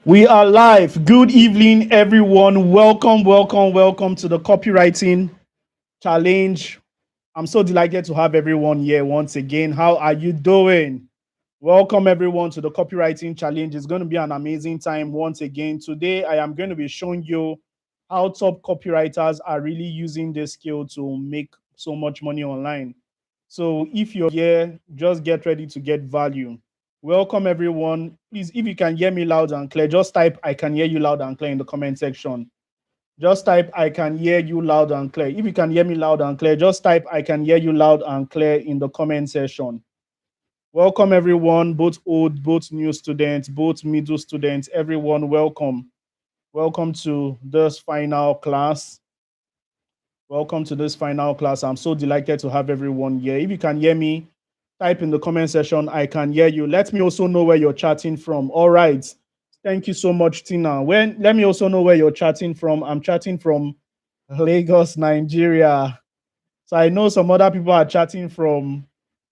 We are live. Good evening, everyone. Welcome to the copywriting challenge. I'm so delighted to have everyone here once again. How are you doing? Welcome, everyone, to the copywriting challenge. It's going to be an amazing time once again. Today, I am going to be showing you how top copywriters are really using this skill to make so much money online. So, if you're here, just get ready to get value. Welcome, everyone. Please, if you can hear me loud and clear, just type I can hear you loud and clear in the comment section. Just type I can hear you loud and clear. If you can hear me loud and clear, just type I can hear you loud and clear in the comment section. Welcome, everyone, both old, both new students, both middle students, everyone, welcome. Welcome to this final class. Welcome to this final class. I'm so delighted to have everyone here. If you can hear me, type in the comment section, I can hear you. Let me also know where you're chatting from. All right. Thank you so much, Tina. Let me also know where you're chatting from. I'm chatting from Lagos, Nigeria. So I know some other people are chatting from,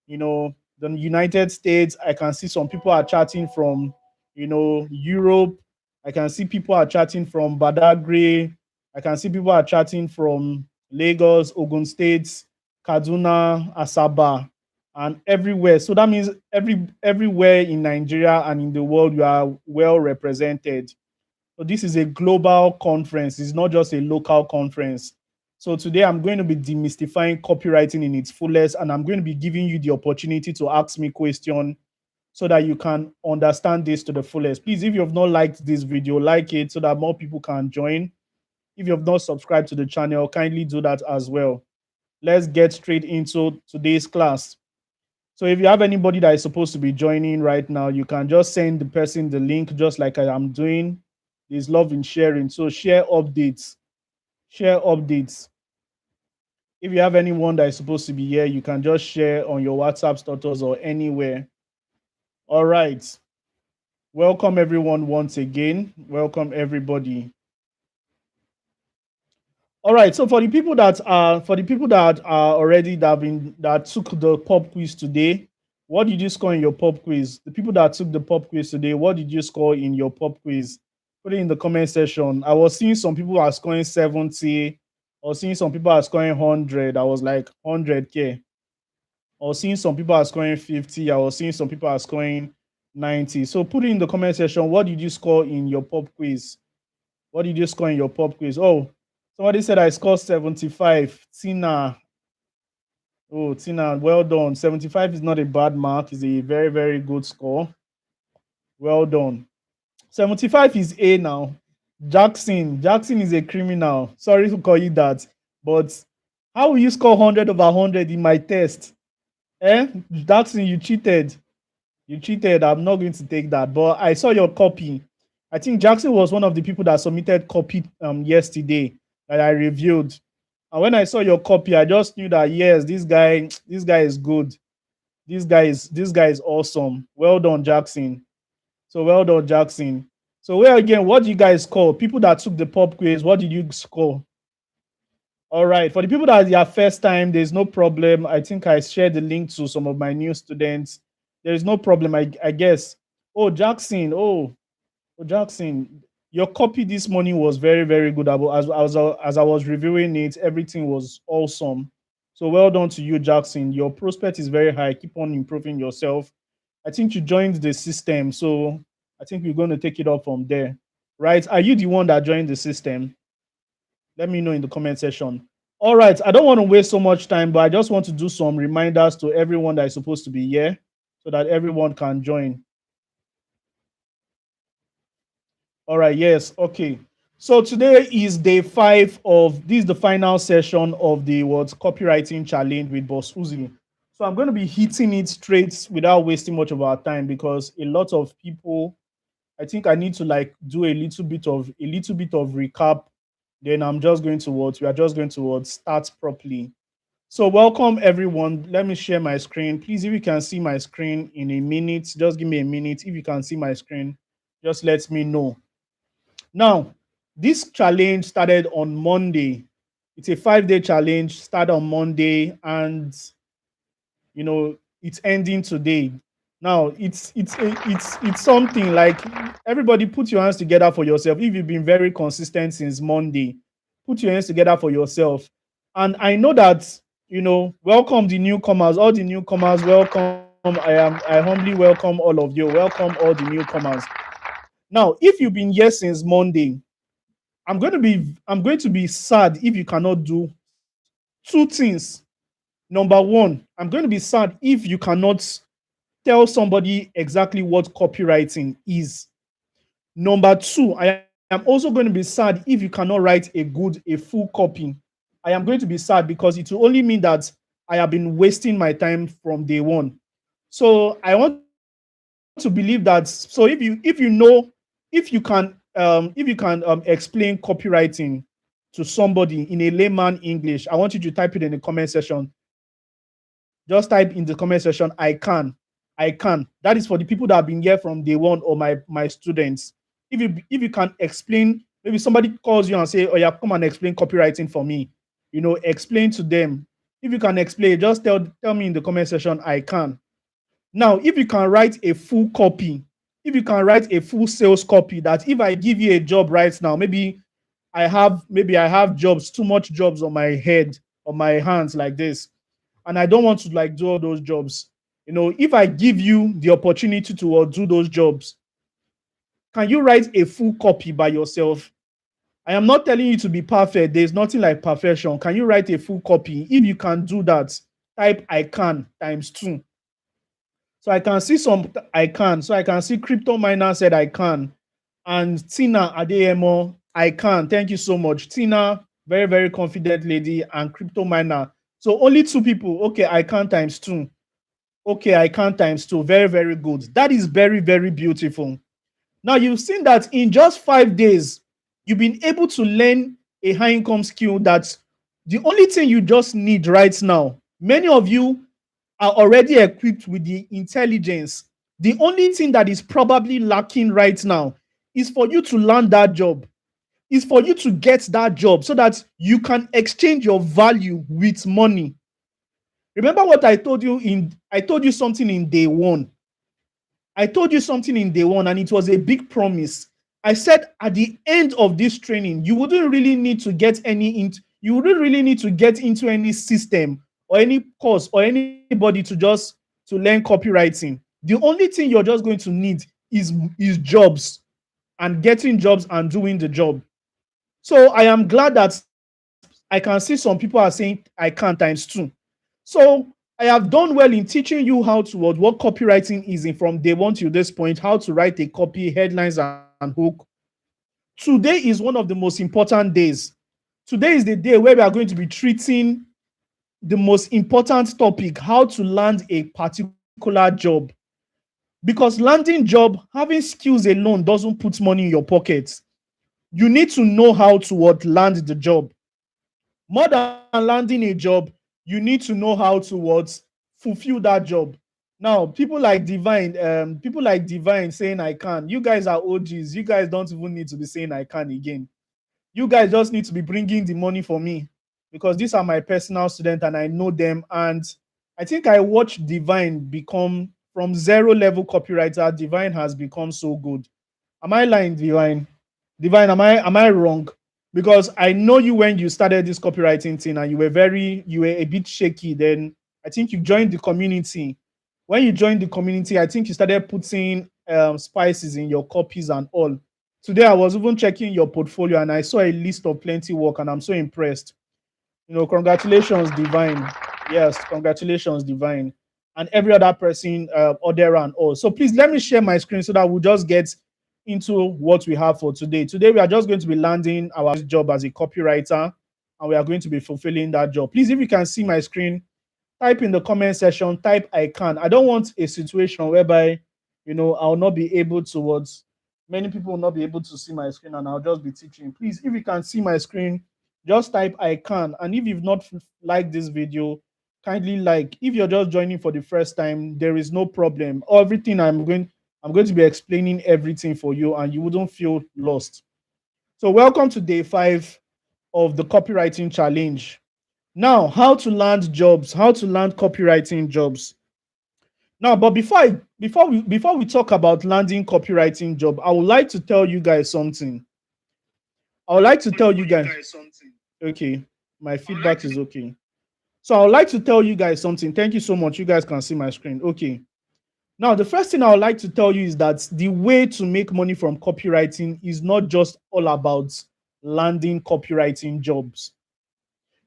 the United States. I can see some people are chatting from, Europe. I can see people are chatting from Badagry. I can see people are chatting from Lagos, Ogun State, Kaduna, Asaba, and everywhere. So that means everywhere in Nigeria and in the world you are well represented. So this is a global conference. It's not just a local conference. So today I'm going to be demystifying copywriting in its fullest, and I'm going to be giving you the opportunity to ask me questions so that you can understand this to the fullest. Please, if you have not liked this video, like it so that more people can join. If you have not subscribed to the channel, kindly do that as well. Let's get straight into today's class. So if you have anybody that is supposed to be joining right now, you can just send the person the link just like I am doing. There's love in sharing. So share updates. Share updates. If you have anyone that is supposed to be here, you can just share on your WhatsApp status or anywhere. All right. Welcome everyone once again. Welcome everybody. All right. So for the people that are already that took the pop quiz today, what did you score in your pop quiz? The people that took the pop quiz today, what did you score in your pop quiz? Put it in the comment section. I was seeing some people are scoring 70. I was seeing some people are scoring 100. I was like 100K. I was seeing some people are scoring 50. I was seeing some people are scoring 90. So put it in the comment section. What did you score in your pop quiz? What did you score in your pop quiz? Oh, somebody said I scored 75. Tina. Oh, Tina, well done. 75 is not a bad mark. It's a very, very good score. Well done. 75 is A now. Jackson is a criminal. Sorry to call you that. But how will you score 100 over 100 in my test? Jackson, you cheated. You cheated. I'm not going to take that. But I saw your copy. I think Jackson was one of the people that submitted copy yesterday that I reviewed. And when I saw your copy, I just knew that yes, this guy is good. This guy is awesome. Well done, Jackson. So well done, Jackson. So where again, what do you guys score? People that took the pop quiz, what did you score? All right. For the people that are their first time, there's no problem. I think I shared the link to some of my new students. There is no problem, I guess. Oh, Jackson. Oh, Jackson. Your copy this morning was very, very good. As I was reviewing it, everything was awesome. So well done to you, Jackson. Your prospect is very high. Keep on improving yourself. I think you joined the system. So I think we're going to take it up from there. Right? Are you the one that joined the system? Let me know in the comment section. All right. I don't want to waste so much time, but I just want to do some reminders to everyone that is supposed to be here so that everyone can join. All right. Yes. Okay. So today is day 5 of this is the final session of the what's copywriting challenge with Bossuhzi. So I'm going to be hitting it straight without wasting much of our time because a lot of people, I think I need to like do a little bit of recap. Then I'm just going to what we are just going to what start properly. So welcome everyone. Let me share my screen. Please, if you can see my screen in a minute, just give me a minute. If you can see my screen, just let me know. Now, this challenge started on Monday. It's a 5-day challenge, start on Monday, and it's ending today. Now it's something like everybody put your hands together for yourself. If you've been very consistent since Monday, put your hands together for yourself. And I know that welcome the newcomers, all the newcomers, welcome. I humbly welcome all of you. Welcome all the newcomers. Now, if you've been here since Monday, I'm going to be sad if you cannot do two things. Number one, I'm going to be sad if you cannot tell somebody exactly what copywriting is. Number two, I am also going to be sad if you cannot write a full copy. I am going to be sad because it will only mean that I have been wasting my time from day one. So I want to believe that. So if you can explain copywriting to somebody in a layman English, I want you to type it in the comment section. Just type in the comment section, I can. I can. That is for the people that have been here from day one, or my students. If you can explain, maybe somebody calls you and say, "Oh yeah, come and explain copywriting for me." Explain to them. If you can explain, just tell me in the comment section, I can. Now, if you can write a full copy, if you can write a full sales copy, that if I give you a job right now, maybe I have jobs, too much jobs on my head, on my hands like this, and I don't want to like do all those jobs. If I give you the opportunity to do those jobs, can you write a full copy by yourself? I am not telling you to be perfect. There's nothing like perfection. Can you write a full copy? If you can do that, type I can times two. So I can see some I can. So I can see Crypto Miner said I can. And Tina Adeyemo, I can. Thank you so much. Tina, very, very confident lady, and Crypto Miner. So only two people. Okay, I can times two. Okay, I can times two. Very, very good. That is very, very beautiful. Now you've seen that in just 5 days, you've been able to learn a high income skill that the only thing you just need right now, many of you are already equipped with the intelligence. The only thing that is probably lacking right now is for you to land that job, is for you to get that job so that you can exchange your value with money. Remember what I told you I told you something in day one. I told you something in day one, and it was a big promise. I said at the end of this training, you wouldn't really need to get you wouldn't really need to get into any system or any course or anybody to learn copywriting. The only thing you're just going to need is jobs, and getting jobs and doing the job. So I am glad that I can see some people are saying I can times two. So I have done well in teaching you how to what copywriting is in from day one to this point, how to write a copy, headlines, and hook. Today is one of the most important days. Today is the day where we are going to be treating the most important topic, how to land a particular job. Because landing job, having skills alone doesn't put money in your pocket. You need to know how to land the job. More than landing a job, you need to know how to fulfill that job. Now, people like Divine saying I can. You guys are OGs. You guys don't even need to be saying I can again. You guys just need to be bringing the money for me, because these are my personal students and I know them. And I think I watched Divine become from zero level copywriter. Divine has become so good. Am I lying, Divine? Divine, am I wrong? Because I know you when you started this copywriting thing, and you were a bit shaky. Then I think you joined the community. When you joined the community, I think you started putting spices in your copies and all. Today I was even checking your portfolio and I saw a list of plenty work, and I'm so impressed. Congratulations, Divine. Yes, congratulations, Divine, and every other person, Odera and all. So please let me share my screen so that we'll just get into what we have for today. Today, we are just going to be landing our job as a copywriter, and we are going to be fulfilling that job. Please, if you can see my screen, type in the comment section, type I can. I don't want a situation whereby, I'll not be able to many people will not be able to see my screen and I'll just be teaching. Please, if you can see my screen, just type I can. And if you've not liked this video, kindly like. If you're just joining for the first time, there is no problem. Everything I'm going to be explaining everything for you, and you wouldn't feel lost. So welcome to day 5 of the copywriting challenge. Now, how to land jobs, how to land copywriting jobs. Now, but before Before we talk about landing copywriting job, I would like to tell you guys something. I would like to tell you guys. Okay, my feedback is okay. So I would like to tell you guys something. Thank you so much. You guys can see my screen. Okay. Now, the first thing I would like to tell you is that the way to make money from copywriting is not just all about landing copywriting jobs.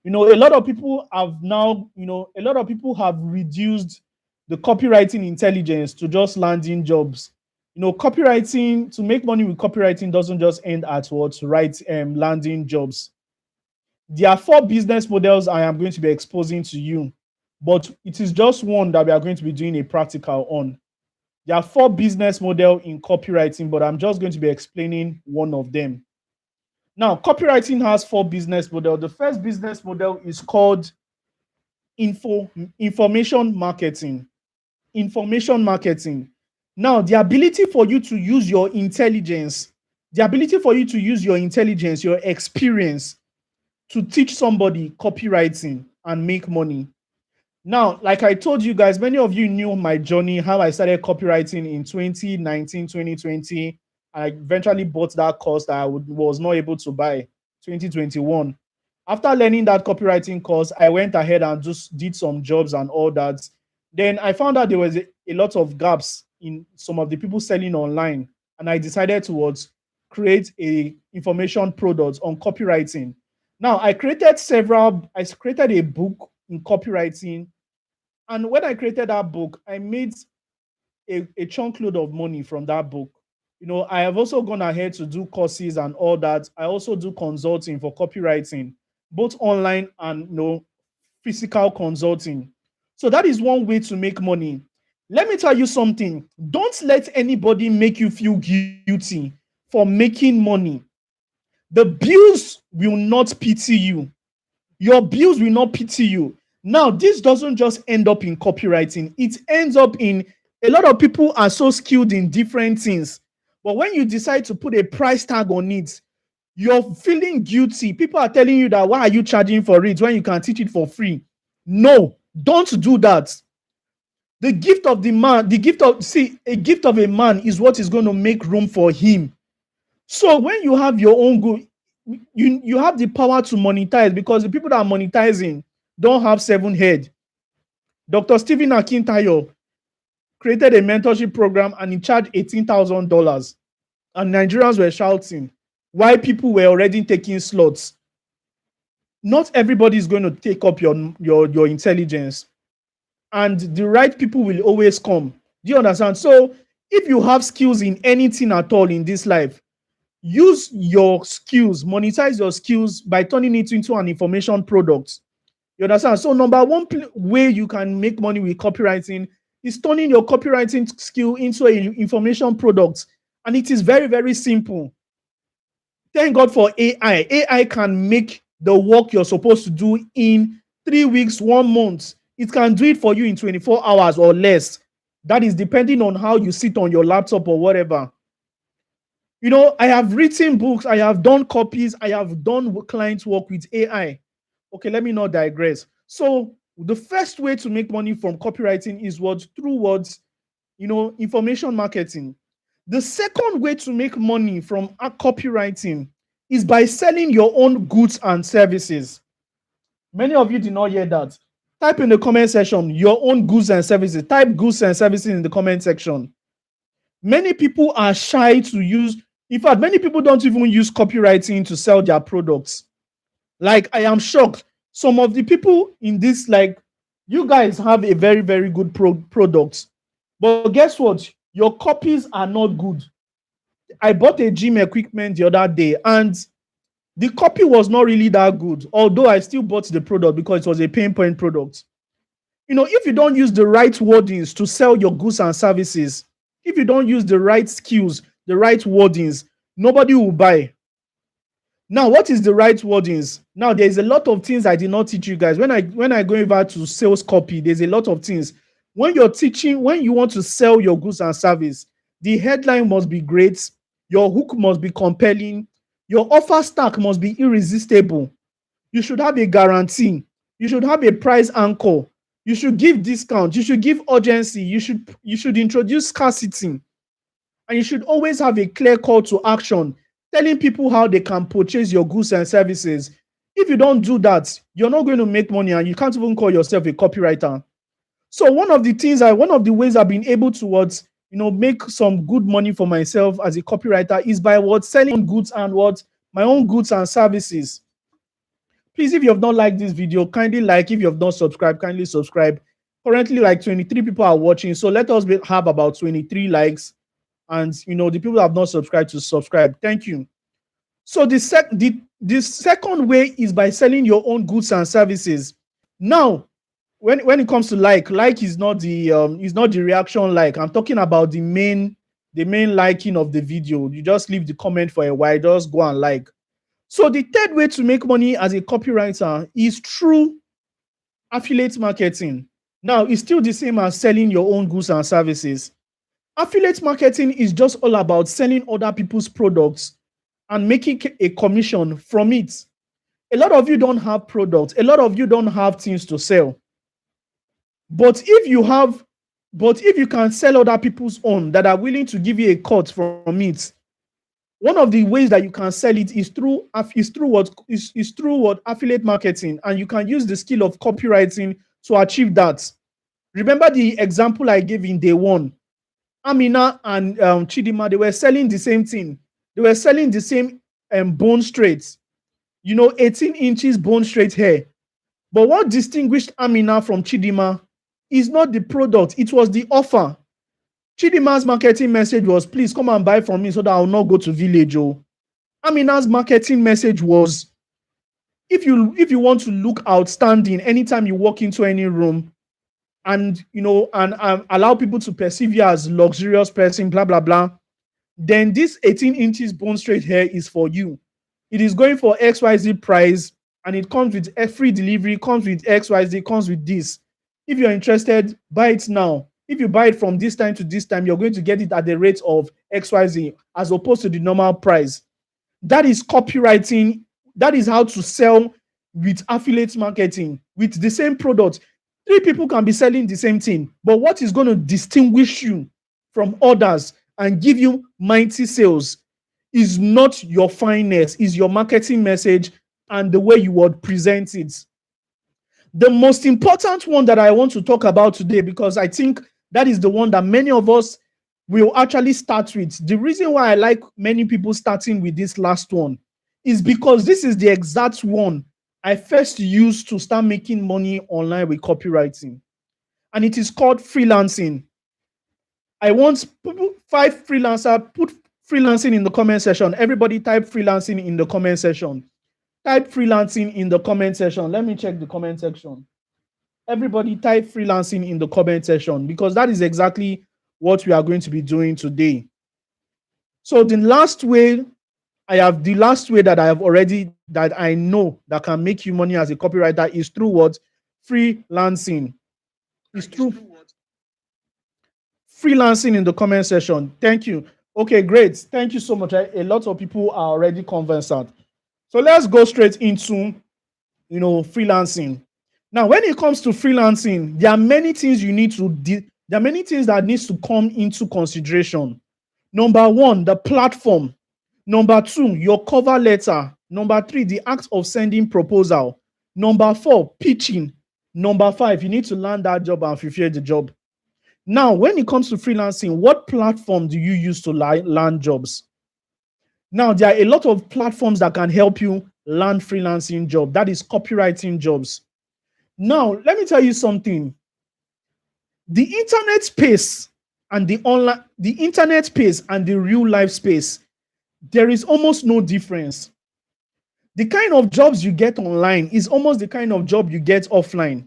A lot of people have now, a lot of people have reduced the copywriting intelligence to just landing jobs. Copywriting, to make money with copywriting doesn't just end at what, right? Landing jobs. There are 4 business models I am going to be exposing to you, but it is just one that we are going to be doing a practical on. There are 4 business models in copywriting, but I'm just going to be explaining one of them. Now, copywriting has 4 business models. The first business model is called information marketing. Information marketing. Now, the ability for you to use your intelligence, your experience to teach somebody copywriting and make money. Now, like I told you guys, many of you knew my journey, how I started copywriting in 2019, 2020. I eventually bought that course that I was not able to buy 2021. After learning that copywriting course, I went ahead and just did some jobs and all that. Then I found out there was a lot of gaps in some of the people selling online. And I decided to create a information product on copywriting. Now, I created a book in copywriting. And when I created that book, I made a chunk load of money from that book. I have also gone ahead to do courses and all that. I also do consulting for copywriting, both online and physical consulting. So that is one way to make money. Let me tell you something. Don't let anybody make you feel guilty for making money. The bills will not pity you. Your bills will not pity you. Now, this doesn't just end up in copywriting. It ends up in, a lot of people are so skilled in different things. But when you decide to put a price tag on it, you're feeling guilty. People are telling you that, why are you charging for it when you can teach it for free? No, don't do that. A gift of a man is what is going to make room for him. So when you have your own good, you have the power to monetize, because the people that are monetizing don't have 7 head. Dr. Stephen Akintayo created a mentorship program and he charged $18,000. And Nigerians were shouting why people were already taking slots. Not everybody is going to take up your intelligence. And the right people will always come. Do you understand? So if you have skills in anything at all in this life, use your skills, monetize your skills by turning it into an information product. You understand? So number one way you can make money with copywriting is turning your copywriting skill into an information product. And it is very, very simple. Thank God for AI. AI can make the work you're supposed to do in 3 weeks, 1 month. It can do it for you in 24 hours or less. That is depending on how you sit on your laptop or whatever. I have written books, I have done copies, I have done client work with AI. Okay, let me not digress. So the first way to make money from copywriting is through information marketing. The second way to make money from copywriting is by selling your own goods and services. Many of you did not hear that. Type in the comment section your own goods and services. Type goods and services in the comment section. Many people are shy to use. In fact, many people don't even use copywriting to sell their products. Like, I am shocked. Some of the people in this, you guys have a very, very good product. But guess what? Your copies are not good. I bought a gym equipment the other day, and the copy was not really that good, although I still bought the product because it was a pain point product. If you don't use the right wordings to sell your goods and services, if you don't use the right skills, the right wordings, nobody will buy. Now, what is the right wordings? Now, there's a lot of things I did not teach you guys. When I go over to sales copy, there's a lot of things. When you're teaching, when you want to sell your goods and service, the headline must be great. Your hook must be compelling. Your offer stack must be irresistible. You should have a guarantee. You should have a price anchor. You should give discount. You should give urgency. You should introduce scarcity, and you should always have a clear call to action, telling people how they can purchase your goods and services. If you don't do that, you're not going to make money, and you can't even call yourself a copywriter. So one of the ways I've been able to make some good money for myself as a copywriter is by selling goods and my own goods and services. Please, if you have not liked this video, kindly like. If you have not subscribed, kindly subscribe. Currently, like 23 people are watching, so let us have about 23 likes, and the people that have not subscribed to subscribe. Thank you. So the second way is by selling your own goods and services. Now, when it comes to like is not the reaction like. I'm talking about the main liking of the video. You just leave the comment for a while, just go and like. So the third way to make money as a copywriter is through affiliate marketing. Now, it's still the same as selling your own goods and services. Affiliate marketing is just all about selling other people's products and making a commission from it. A lot of you don't have products. A lot of you don't have things to sell. But if you can sell other people's own that are willing to give you a cut from it, one of the ways that you can sell it is through affiliate marketing, and you can use the skill of copywriting to achieve that. Remember the example I gave in day one. Amina and Chidima, they were selling the same thing. They were selling the same bone straights, 18 inches bone straight hair. But what distinguished Amina from Chidima is not the product, it was the offer. Chidima's marketing message was, please come and buy from me so that I'll not go to village. Amina's marketing message was, if you want to look outstanding anytime you walk into any room, and allow people to perceive you as luxurious person, blah blah blah, then this 18 inches bone straight hair is for you. It is going for XYZ price, and it comes with a free delivery, comes with XYZ, comes with this. If you're interested, buy it now. If you buy it from this time to this time, you're going to get it at the rate of XYZ as opposed to the normal price. That is copywriting. That is how to sell with affiliate marketing. With the same product, 3 people can be selling the same thing, but what is going to distinguish you from others and give you mighty sales is not your fineness, is your marketing message and the way you would present it. The most important one that I want to talk about today, because I think that is the one that many of us will actually start with. The reason why I like many people starting with this last one is because this is the exact one I first used to start making money online with copywriting. And it is called freelancing. I want 5 freelancers, put freelancing in the comment section. Everybody type freelancing in the comment section. Type freelancing in the comment section. Let me check the comment section. Everybody type freelancing in the comment section, because that is exactly what we are going to be doing today. So the last way that I know that can make you money as a copywriter is through what? Freelancing. It's through freelancing in the comment section. Thank you. Okay, great. Thank you so much. A lot of people are already conversant. So let's go straight into freelancing. Now, when it comes to freelancing, there are many things that needs to come into consideration. Number 1, the platform. Number 2, your cover letter. Number 3, the act of sending proposal. Number 4, pitching. Number 5, you need to land that job and fulfill the job. Now, when it comes to freelancing, what platform do you use to land jobs? Now, there are a lot of platforms that can help you land freelancing job. That is copywriting jobs. Now, let me tell you something. The internet space and the internet space and the real life space, there is almost no difference. The kind of jobs you get online is almost the kind of job you get offline.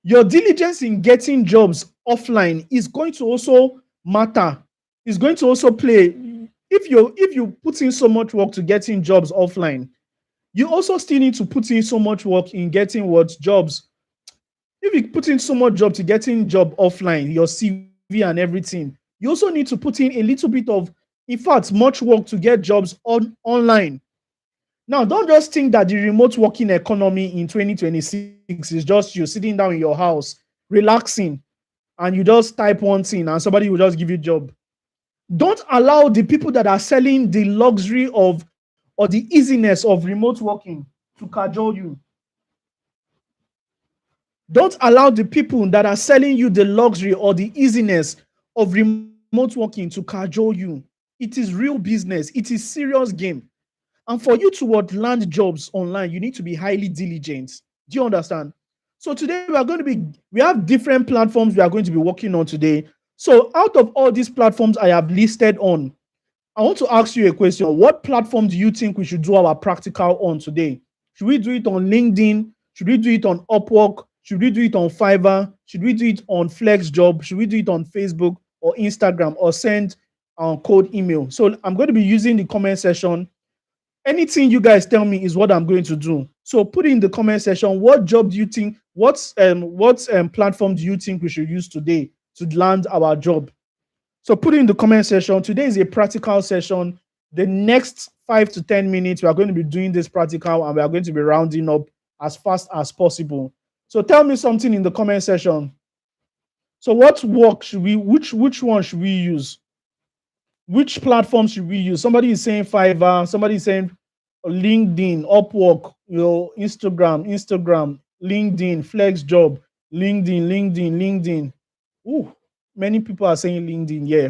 Your diligence in getting jobs offline is going to also matter. It's going to also play. If you put in so much work to getting jobs offline, you also still need to put in so much work in getting what jobs. If you put in so much job to getting job offline, your CV and everything, you also need to put in a little bit of, in fact, much work to get jobs online. Now, don't just think that the remote working economy in 2026 is just you sitting down in your house relaxing, and you just type one thing and somebody will just give you a job. Don't allow the people that are selling the luxury of or the easiness of remote working to cajole you. Don't allow the people that are selling you the luxury or the easiness of remote working to cajole you. It is real business. It is serious game. And for you to land jobs online, you need to be highly diligent. Do you understand? So today we have different platforms we are going to be working on today. So out of all these platforms I have listed on, I want to ask you a question. What platform do you think we should do our practical on today? Should we do it on LinkedIn? Should we do it on Upwork? Should we do it on Fiverr? Should we do it on FlexJob? Should we do it on Facebook or Instagram or send code email? So I'm going to be using the comment section. Anything you guys tell me is what I'm going to do. So put in the comment section, what job do you think, what platform do you think we should use today to land our job? So put it in the comment section. Today is a practical session. The next 5 to 10 minutes, we are going to be doing this practical and we are going to be rounding up as fast as possible. So tell me something in the comment section. So what work should we, which one should we use? Which platform should we use? Somebody is saying Fiverr, somebody is saying LinkedIn, Upwork, Instagram, LinkedIn, FlexJob, LinkedIn. Ooh, many people are saying LinkedIn, yeah.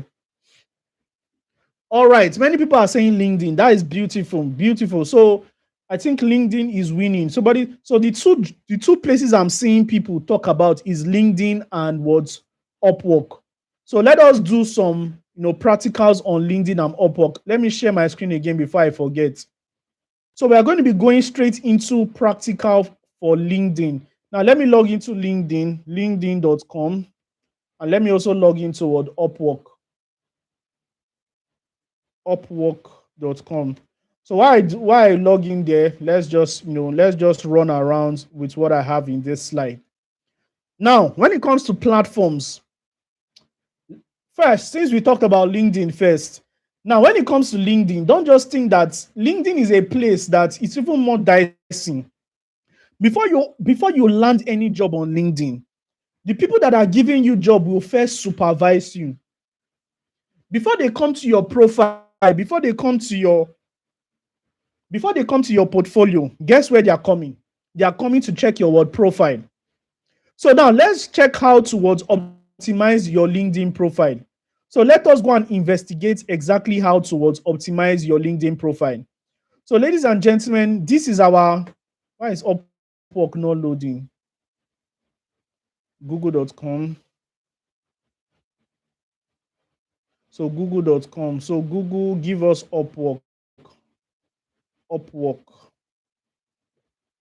All right, many people are saying LinkedIn. That is beautiful. So I think LinkedIn is winning. So the two places I'm seeing people talk about is LinkedIn and what's Upwork. So let us do some practicals on LinkedIn and Upwork. Let me share my screen again before I forget. So we are going to be going straight into practical for LinkedIn. Now let me log into LinkedIn, linkedin.com, and let me also log into Upwork. Upwork.com. So while I log in there, let's just run around with what I have in this slide. Now, when it comes to platforms, first, since we talked about LinkedIn first, now when it comes to LinkedIn, don't just think that LinkedIn is a place that it's even more dicey. Before you land any job on LinkedIn, the people that are giving you job will first supervise you. Before they come to your profile, before they come to your portfolio, guess where they are coming? They are coming to check your profile. So now let's check how to optimize your LinkedIn profile. So let us go and investigate exactly how to optimize your LinkedIn profile. So ladies and gentlemen, this is our, why is Upwork not loading? Google.com. So google.com. So Google, give us Upwork. Upwork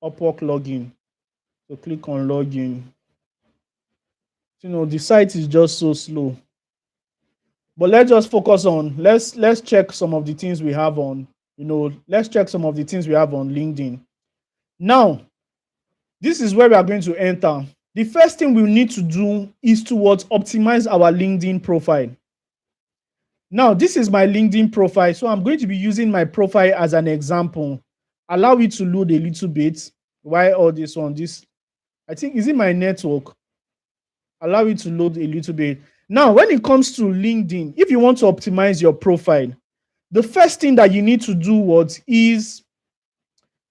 login. So click on login. The site is just so slow. But let's just focus on, let's check some of the things we have on, let's check some of the things we have on LinkedIn. Now, this is where we are going to enter. The first thing we need to do is to optimize our LinkedIn profile. Now, this is my LinkedIn profile. So I'm going to be using my profile as an example. Allow it to load a little bit. Why all this one? I think, is it my network? Allow it to load a little bit. Now, when it comes to LinkedIn, if you want to optimize your profile, the first thing that you need to do when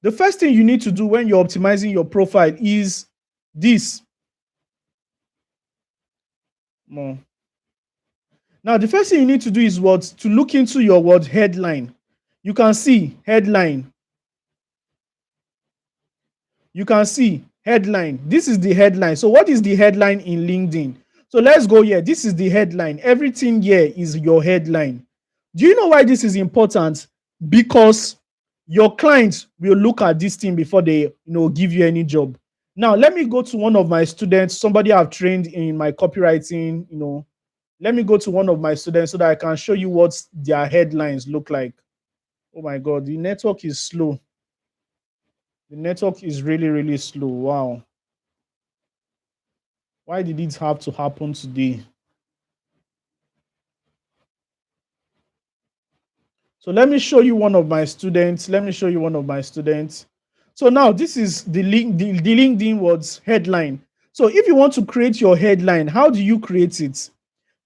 you're optimizing your profile is this. More. Now, the first thing you need to do is to look into your headline. You can see headline. You can see headline. This is the headline. So what is the headline in LinkedIn? So let's go here. This is the headline. Everything here is your headline. Do you know why this is important? Because your clients will look at this thing before they give you any job. Now, let me go to one of my students, somebody I've trained in my copywriting, Let me go to one of my students so that I can show you what their headlines look like. Oh my God, the network is slow. The network is really, really slow. Wow. Why did it have to happen today? So let me show you one of my students. So now this is the LinkedIn headline. So if you want to create your headline, how do you create it?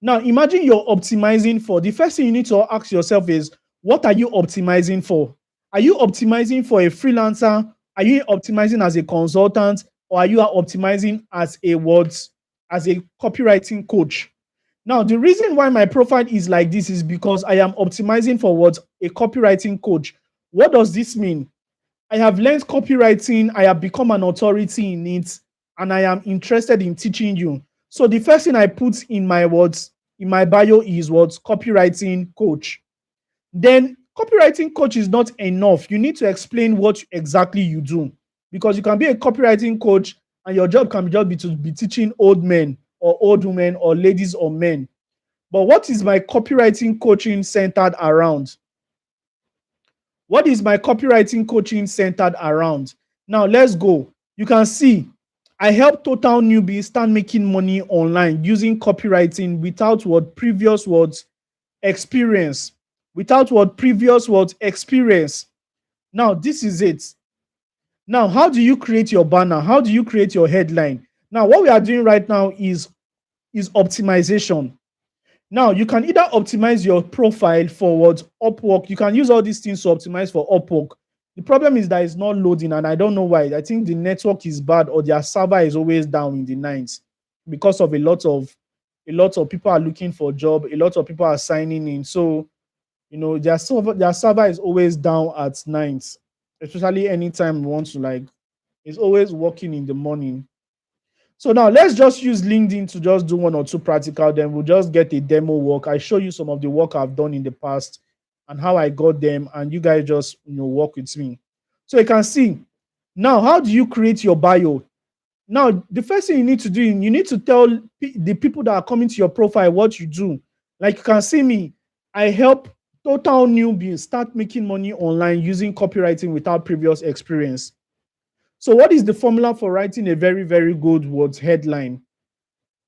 Now, imagine you're optimizing for, the first thing you need to ask yourself is, what are you optimizing for? Are you optimizing for a freelancer? Are you optimizing as a consultant? Or are you optimizing as a what? As a copywriting coach? Now, the reason why my profile is like this is because I am optimizing for what? A copywriting coach. What does this mean? I have learned copywriting, I have become an authority in it, and I am interested in teaching you. So the first thing I put in my words, in my bio is what? Copywriting coach. Then copywriting coach is not enough. You need to explain what exactly you do, because you can be a copywriting coach and your job can just be to be teaching old men or old women or ladies or men. But what is my copywriting coaching centered around? What is my copywriting coaching centered around? Now, let's go. You can see I help total newbies start making money online using copywriting without what previous words experience. Without what previous words experience. Now, this is it. Now, how do you create your banner? How do you create your headline? Now, what we are doing right now is optimization. Now, you can either optimize your profile for what Upwork. You can use all these things to optimize for Upwork. The problem is that it's not loading, and I don't know why. I think the network is bad or their server is always down in the nights because of a lot of people are looking for a job. A lot of people are signing in. So, their server is always down at night, especially anytime we want to it's always working in the morning. So now let's just use LinkedIn to just do one or two practical. Then we'll just get a demo work. I show you some of the work I've done in the past and how I got them, and you guys just work with me. So you can see now, how do you create your bio? Now, the first thing you need to do, you need to tell the people that are coming to your profile what you do. Like you can see me, I help total newbies start making money online using copywriting without previous experience. So what is the formula for writing a very, very good words headline?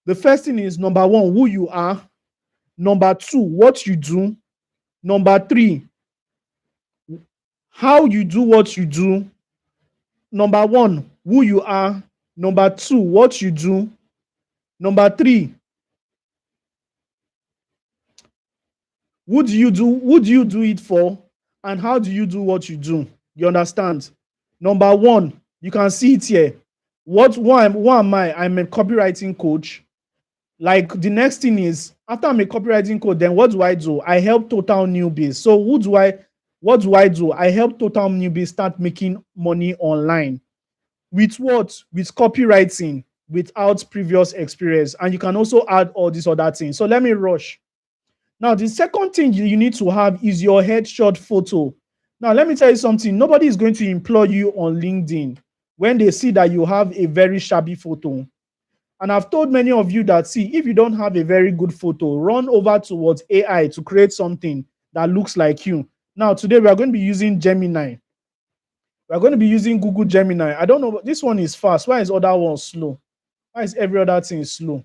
The first thing is, number one, who you are. Number two, what you do. Number three, how you do what you do. Number one, who you are. Number two, what you do. Number three, who do you do? Who do you do it for? And how do you do what you do? You understand? Number one, you can see it here. Who am I? I'm a copywriting coach. Like the next thing is, after I'm a copywriting coach, then what do I do? I help total newbies. So what do I do? I help total newbies start making money online. With what? With copywriting without previous experience. And you can also add all these other things. So let me rush. Now, the second thing you need to have is your headshot photo. Now, let me tell you something. Nobody is going to employ you on LinkedIn when they see that you have a very shabby photo. And I've told many of you that, see, if you don't have a very good photo, run over towards AI to create something that looks like you. Now, today we are going to be using Gemini. We're going to be using Google Gemini. I don't know, this one is fast. Why is other one slow? Why is every other thing slow?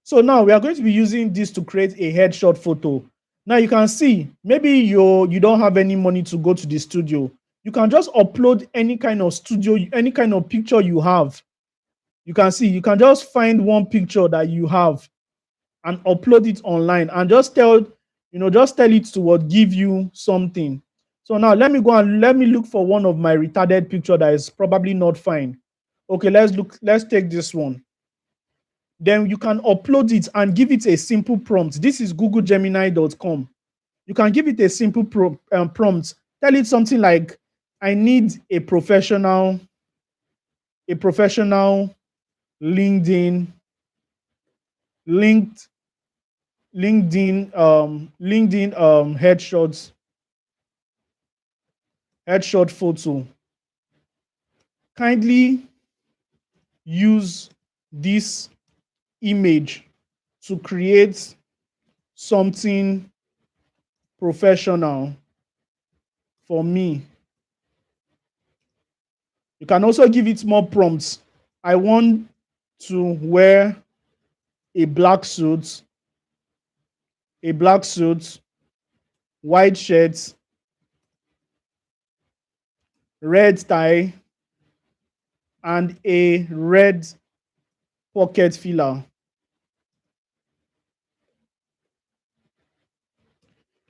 So now we are going to be using this to create a headshot photo. Now you can see, maybe you don't have any money to go to the studio. You can just upload any kind of studio, any kind of picture you have. You can see, you can just find one picture that you have and upload it online and just tell it to what give you something. So now let me go and let me look for one of my retarded picture that is probably not fine. Okay, let's take this one. Then you can upload it and give it a simple prompt. This is googlegemini.com. You can give it a simple prompt. Tell it something like, I need a professional LinkedIn headshot photo. Kindly use this image to create something professional for me. You can also give it more prompts. I want to wear a black suit, white shirt, red tie, and a red pocket filler.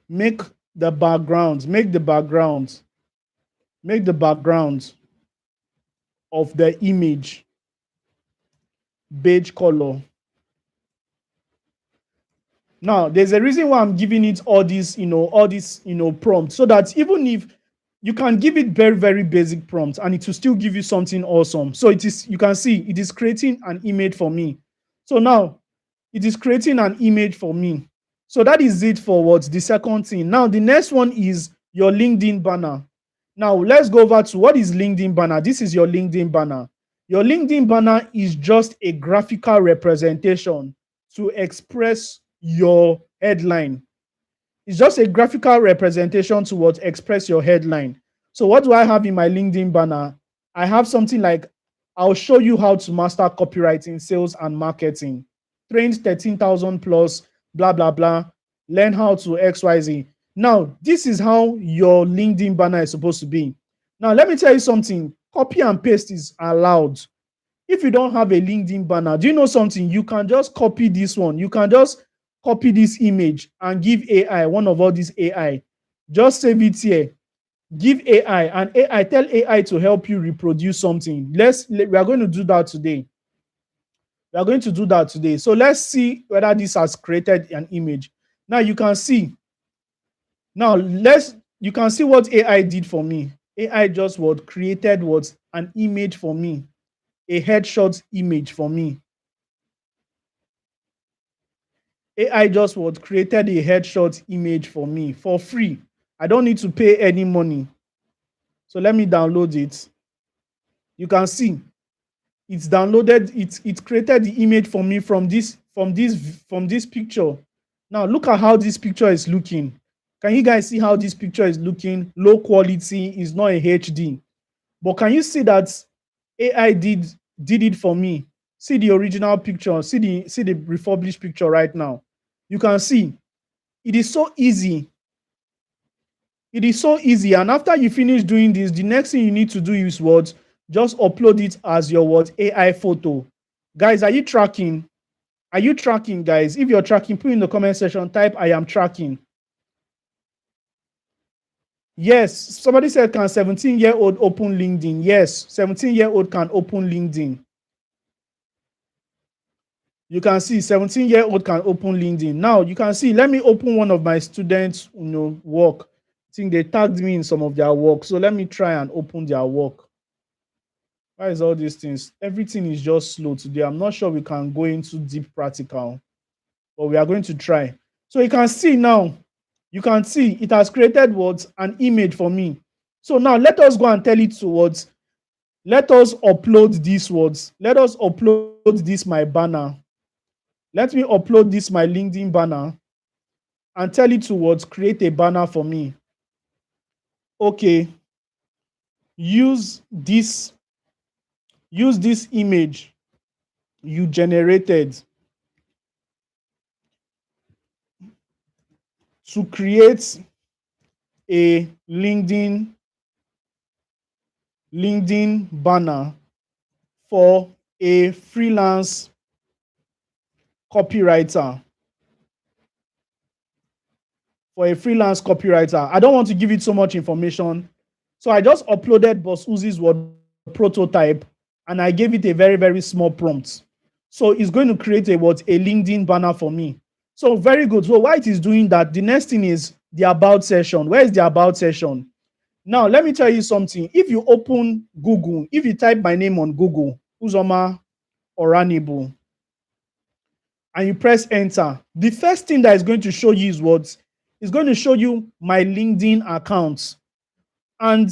Make the background, make the background of the image beige color. Now, there's a reason why I'm giving it all these, prompts, so that even if you can give it very, very basic prompts and it will still give you something awesome. So you can see it is creating an image for me. So now it is creating an image for me. So that is it for what the second thing. Now, the next one is your LinkedIn banner. Now, let's go over to what is LinkedIn banner. This is your LinkedIn banner. Your LinkedIn banner is just a graphical representation to express your headline. It's just a graphical representation to what express your headline. So what do I have in my LinkedIn banner? I have something like, I'll show you how to master copywriting, sales, and marketing. Trained 13,000 plus, blah, blah, blah. Learn how to XYZ. Now, this is how your LinkedIn banner is supposed to be. Now, let me tell you something. Copy and paste is allowed. If you don't have a LinkedIn banner, do you know something? You can just copy this one. You can just copy this image and give AI, one of all these AI. Just save it here. Give AI, and AI, tell AI to help you reproduce something. We are going to do that today. We are going to do that today. So let's see whether this has created an image. Now you can see. Now you can see what AI did for me. AI just created an image for me, a headshot image for me. AI just created a headshot image for me for free. I don't need to pay any money. So let me download it. You can see it's downloaded. It created the image for me from this picture. Now look at how this picture is looking. Can you guys see how this picture is looking? Low quality, is not a HD. But can you see that AI did it for me? See the original picture. See the republished picture right now. You can see it is so easy. It is so easy. And after you finish doing this, the next thing you need to do is what? Just upload it as your AI photo. Guys, are you tracking? Are you tracking, guys? If you're tracking, put in the comment section, type I am tracking. Yes, somebody said, can 17-year-old open LinkedIn? Yes, 17-year-old can open LinkedIn. You can see 17-year-old can open LinkedIn. Now you can see, let me open one of my students' work. I think they tagged me in some of their work. So let me try and open their work. Why is all these things? Everything is just slow today. I'm not sure we can go into deep practical, but we are going to try. So you can see now, you can see it has created an image for me. So now let us go and tell it to let us upload these words. Let us upload this my banner. Let me upload this my LinkedIn banner and tell it to create a banner for me. Okay. Use this image you generated to create a LinkedIn banner for a freelance copywriter. I don't want to give it so much information. So I just uploaded Bossuhzi's prototype and I gave it a very, very small prompt. So it's going to create a LinkedIn banner for me. So very good. So while it is doing that, the next thing is the about section. Where is the about section? Now, let me tell you something. If you open Google, if you type my name on Google, Uzoma Oranebo, and you press enter, the first thing that is going to show you is it's going to show you my LinkedIn account. And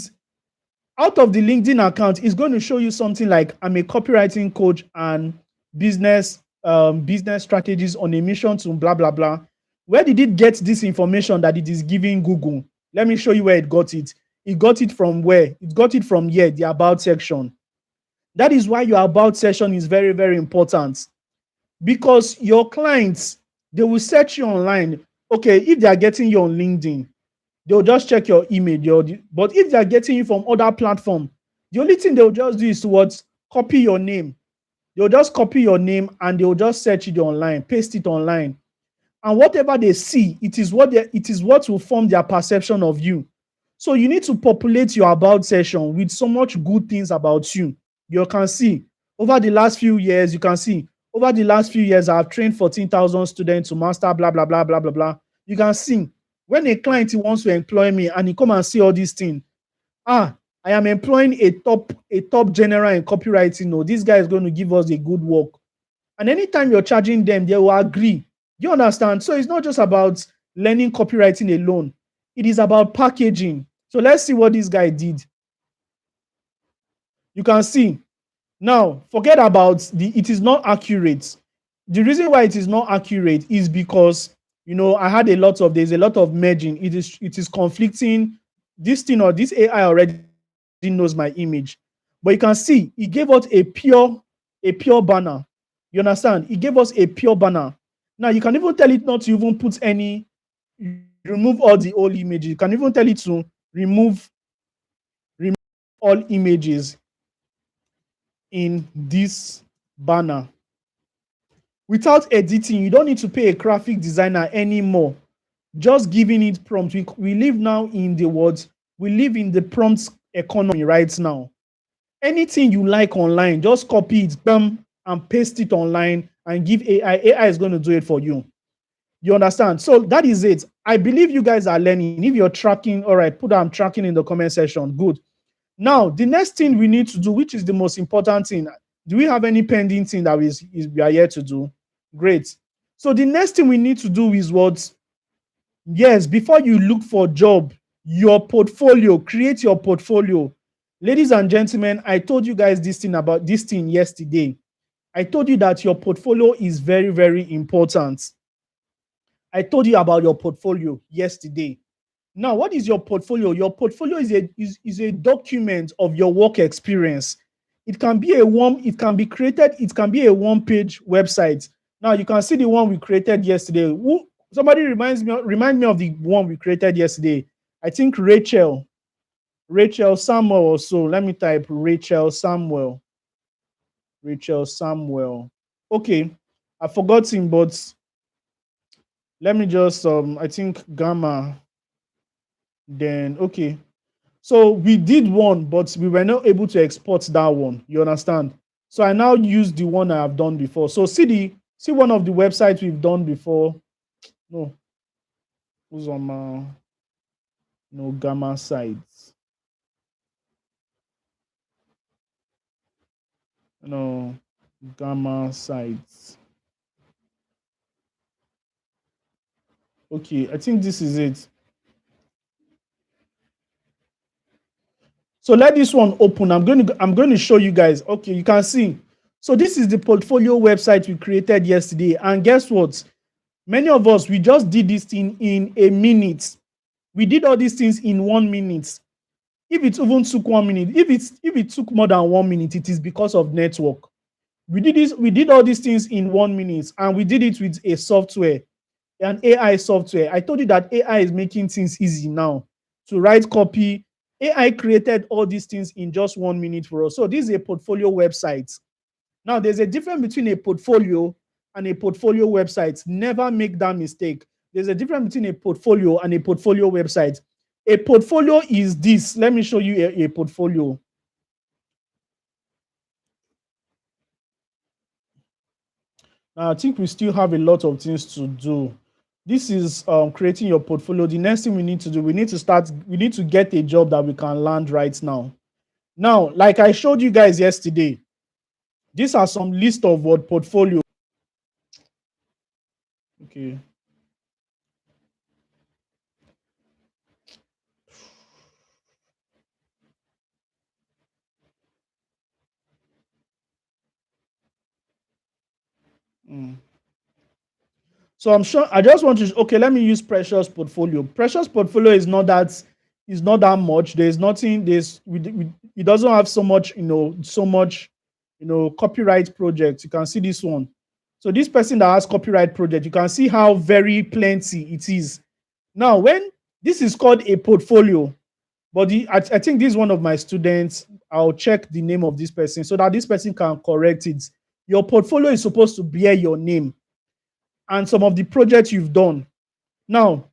out of the LinkedIn account, it's going to show you something like, I'm a copywriting coach and business strategies on a mission to blah, blah, blah. Where did it get this information that it is giving Google? Let me show you where it got it. It got it from where? It got it from here, the about section. That is why your about section is very, very important. Because your clients, they will search you online. Okay, if they are getting you on LinkedIn, they'll just check your image. But if they are getting you from other platform, the only thing they'll just do is to copy your name. They'll just copy your name and they'll just search it online, paste it online. And whatever they see, it is what will form their perception of you. So you need to populate your about section with so much good things about you. You can see over the last few years, I've trained 14,000 students to master blah blah blah blah blah blah. You can see when a client wants to employ me and he come and see all these things. I am employing a top general in copywriting. No, this guy is going to give us a good work. And anytime you're charging them, they will agree. You understand? So it's not just about learning copywriting alone. It is about packaging. So let's see what this guy did. You can see. Now, forget about it is not accurate. The reason why it is not accurate is because, there's a lot of merging. It is conflicting. This thing or this AI already knows my image. But you can see, he gave us a pure banner. You understand? He gave us a pure banner. Now, you can even tell it not to even put any, remove all the old images. You can even tell it to remove all images in this banner. Without editing, you don't need to pay a graphic designer anymore. Just giving it prompt. We live now in the words. We live in the prompt economy right now. Anything you like online, just copy it, bam, and paste it online and give AI. AI is going to do it for you. You understand? So that is it. I believe you guys are learning. If you're tracking, all right, put I'm tracking in the comment section. Good. Now, the next thing we need to do, which is the most important thing, do we have any pending thing that we are here to do? Great. So the next thing we need to do is what? Yes, before you look for a job, your portfolio, create your portfolio. Ladies and gentlemen, I told you guys about this thing yesterday. I told you that your portfolio is very, very important. I told you about your portfolio yesterday. Now, what is your portfolio? Your portfolio is a document of your work experience. It can be a one-page website. Now, you can see the one we created yesterday. Somebody remind me of the one we created yesterday. I think Rachel Samuel or so. Let me type Rachel Samuel. Okay, I forgot him, but let me just I think Gamma. Then okay. So we did one, but we were not able to export that one. You understand? So I now use the one I have done before. So see one of the websites we've done before. No. Uzoma. No, Gamma sites. No, Gamma sites. Okay, I think this is it. So let this one open. I'm going to show you guys. Okay, you can see. So this is the portfolio website we created yesterday. And guess what? Many of us, we just did this thing in a minute. We did all these things in 1 minute. If it even took 1 minute, if it took more than 1 minute, it is because of network. We did all these things in 1 minute, and we did it with a software, an AI software. I told you that AI is making things easy now to write copy. AI created all these things in just 1 minute for us. So this is a portfolio website. Now, there's a difference between a portfolio and a portfolio website. Never make that mistake. There's a difference between a portfolio and a portfolio website. A portfolio is this. Let me show you a portfolio. Now, I think we still have a lot of things to do. This is creating your portfolio. The next thing we need to do, we need to get a job that we can land right now. Now, like I showed you guys yesterday, these are some list of what portfolio. Okay. So I'm sure I just want to let me use Precious portfolio. Precious portfolio is not that much. There's nothing, it doesn't have so much, copyright projects. You can see this one. So this person that has copyright project, you can see how very plenty it is. Now, when this is called a portfolio, But I think this is one of my students. I'll check the name of this person so that this person can correct it. Your portfolio is supposed to bear your name and some of the projects you've done. Now,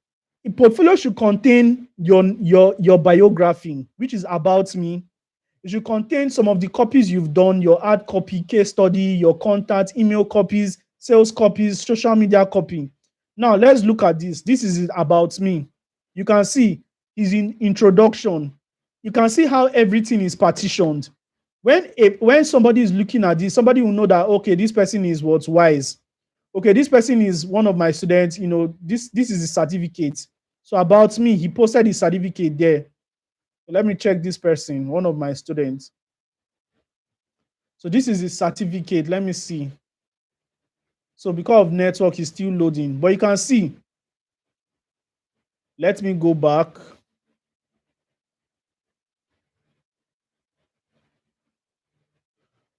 a portfolio should contain your biography, which is about me. It should contain some of the copies you've done, your hard copy, case study, your contact, email copies, sales copies, social media copy. Now, let's look at this. This is about me. You can see is in introduction. You can see how everything is partitioned. When somebody is looking at this, somebody will know that okay, this person is what's wise. Okay, this person is one of my students. This is his certificate. So about me, he posted his certificate there. Let me check this person, one of my students. So this is his certificate. Let me see. So because of network, is still loading, but you can see. Let me go back.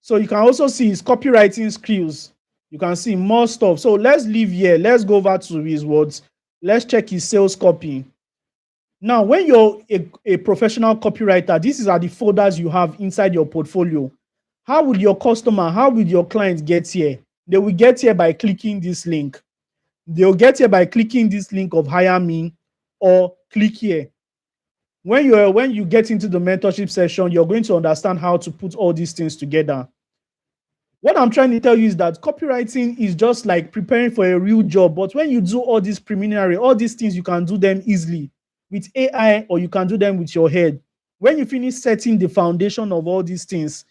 So you can also see his copywriting skills. You can see more stuff. So let's leave here. Let's go over to his words. Let's check his sales copy. Now, when you're a professional copywriter, these are the folders you have inside your portfolio. How will your customer, how will your client get here? They will get here by clicking this link. They'll get here by clicking this link of hire me or click here. When you get into the mentorship session, you're going to understand how to put all these things together. What I'm trying to tell you is that copywriting is just like preparing for a real job. But when you do all these preliminary, all these things, you can do them easily with AI or you can do them with your head. When you finish setting the foundation of all these things,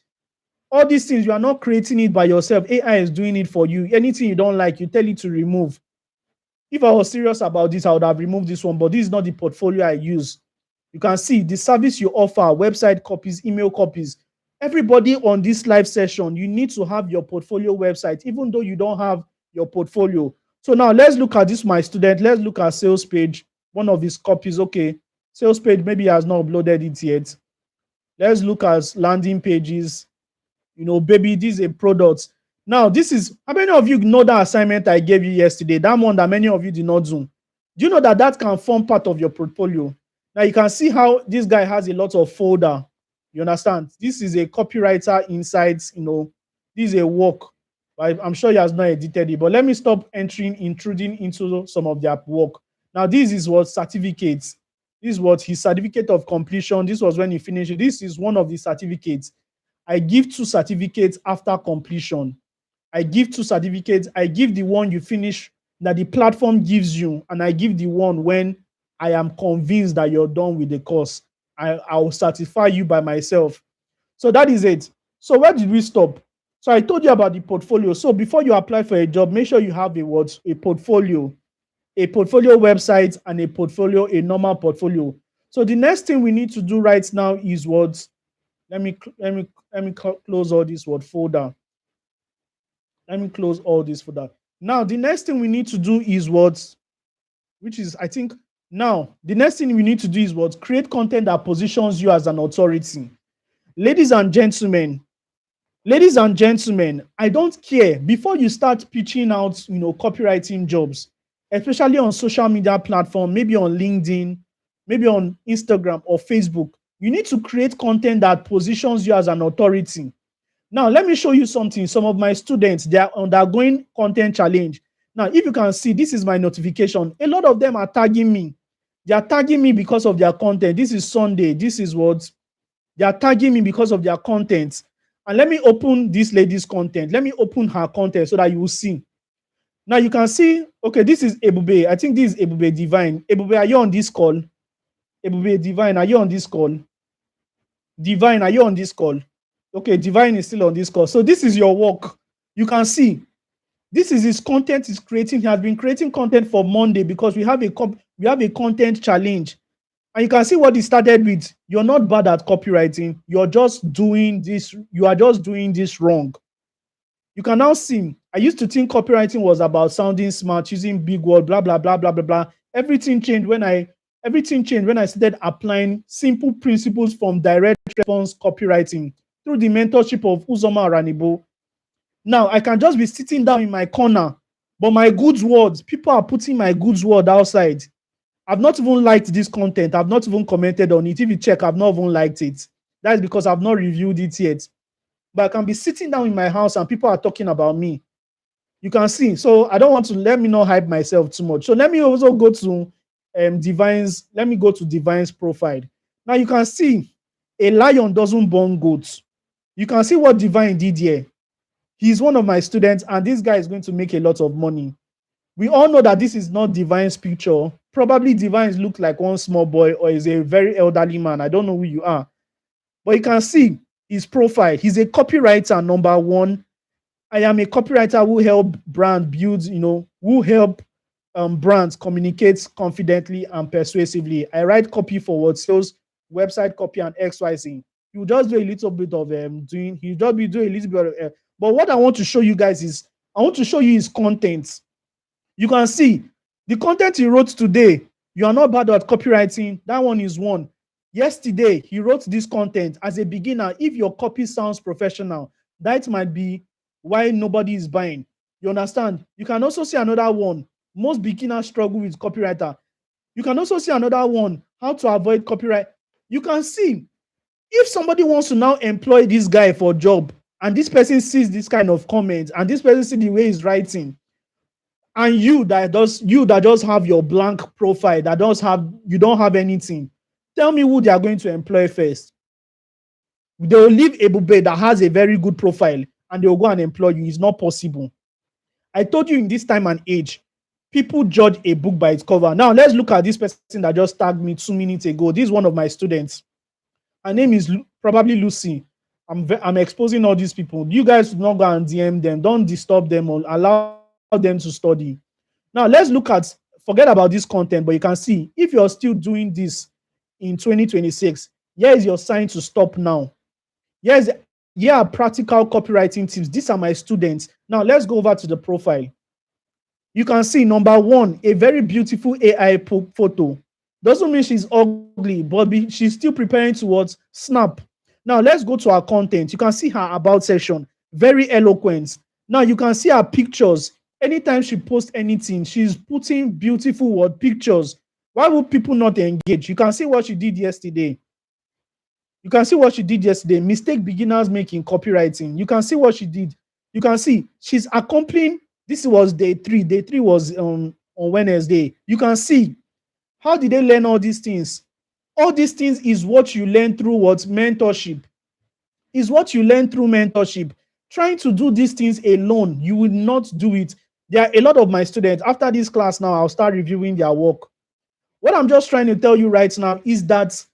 you are not creating it by yourself. AI is doing it for you. Anything you don't like, you tell it to remove. If I was serious about this, I would have removed this one, but this is not the portfolio I use. You can see the service you offer, website copies, email copies. Everybody on this live session, you need to have your portfolio website, even though you don't have your portfolio. So now let's look at this, my student. Let's look at sales page, one of his copies. Okay, sales page, maybe he has not uploaded it yet. Let's look at landing pages. Baby, this is a product. Now, this is, how many of you know that assignment I gave you yesterday? That one that many of you did not do. Do you know that that can form part of your portfolio? Now, you can see how this guy has a lot of folder. You understand? This is a copywriter insights, this is a work. I'm sure he has not edited it, but let me stop intruding into some of their work. Now, this is what certificates. This is what his certificate of completion. This was when he finished it. This is one of the certificates. I give 2 certificates after completion. I give 2 certificates. I give the one you finish that the platform gives you, and I give the one when I am convinced that you're done with the course. I will certify you by myself. So that is it. So where did we stop? So I told you about the portfolio. So before you apply for a job, make sure you have a portfolio website, and a normal portfolio. So the next thing we need to do right now is what? Let me close all this folder. Let me close all this folder. Now, the next thing we need to do is what? Which is, I think, now, the next thing we need to do is what? Create content that positions you as an authority. Ladies and gentlemen, I don't care. Before you start pitching out, copywriting jobs, especially on social media platform, maybe on LinkedIn, maybe on Instagram or Facebook, you need to create content that positions you as an authority. Now, let me show you something. Some of my students, they are undergoing content challenge. Now, if you can see, this is my notification. A lot of them are tagging me. They are tagging me because of their content. This is Sunday. This is what? They are tagging me because of their content. And let me open this lady's content. Let me open her content so that you will see. Now, you can see, okay, this is Ebube. I think this is Ebube Divine. Ebube, are you on this call? Ebube Divine, are you on this call? Divine, are you on this call? Okay, Divine is still on this call. So this is your work. You can see this is his content he's creating. He has been creating content for Monday because we have a content challenge. And you can see what he started with. You're not bad at copywriting. You're just doing this. You are just doing this wrong. You can now see, I used to think copywriting was about sounding smart, using big words, blah, blah, blah, blah, blah, blah. Everything changed when I started applying simple principles from direct response copywriting through the mentorship of Uzoma Oranebo. Now, I can just be sitting down in my corner, but my goods words, people are putting my goods word outside. I've not even liked this content. I've not even commented on it. If you check, I've not even liked it. That is because I've not reviewed it yet. But I can be sitting down in my house and people are talking about me. You can see. So I don't want to, let me not hype myself too much. So let me also go to Divine's. Let me go to Divine's profile. Now you can see a lion doesn't born goats. You can see what Divine did here. He's one of my students, and this guy is going to make a lot of money. We all know that this is not Divine's picture. Probably Divine looks like one small boy or is a very elderly man. I don't know who you are. But you can see his profile. He's a copywriter, number one. I am a copywriter who help brand build, who help brands communicate confidently and persuasively. I write copy for what sales, website copy, and XYZ. You just do a little bit of doing. You just be doing a little bit of. But what I want to show you guys is, I want to show you his content. You can see the content he wrote today. You are not bad at copywriting. That one is one. Yesterday, he wrote this content as a beginner. If your copy sounds professional, that might be why nobody is buying. You understand? You can also see another one. Most beginners struggle with copywriter. You can also see another one. How to avoid copyright. You can see if somebody wants to now employ this guy for a job, and this person sees this kind of comment, and this person sees the way he's writing, and you that just have your blank profile, you don't have anything, tell me who they are going to employ first. They will leave Ebube that has a very good profile and they will go and employ you. It's not possible. I told you in this time and age, people judge a book by its cover. Now let's look at this person that just tagged me 2 minutes ago. This is one of my students. Her name is probably Lucy. I'm exposing all these people. You guys do not go and DM them. Don't disturb them or allow them to study. Now let's look at, forget about this content, but you can see if you're still doing this in 2026, here is your sign to stop now. Here are practical copywriting tips. These are my students. Now let's go over to the profile. You can see number one, a very beautiful AI photo. Doesn't mean she's ugly, but she's still preparing towards Snap. Now let's go to her content. You can see her about section. Very eloquent. Now you can see her pictures. Anytime she posts anything, she's putting beautiful word pictures. Why would people not engage? You can see what she did yesterday. Mistake beginners make in copywriting. You can see what she did. You can see she's accompanying. This was day 3. Day 3 was on Wednesday. You can see how did they learn all these things? All these things is what you learn through what? Mentorship. Trying to do these things alone, you will not do it. There are a lot of my students. After this class now, I'll start reviewing their work. What I'm just trying to tell you right now is that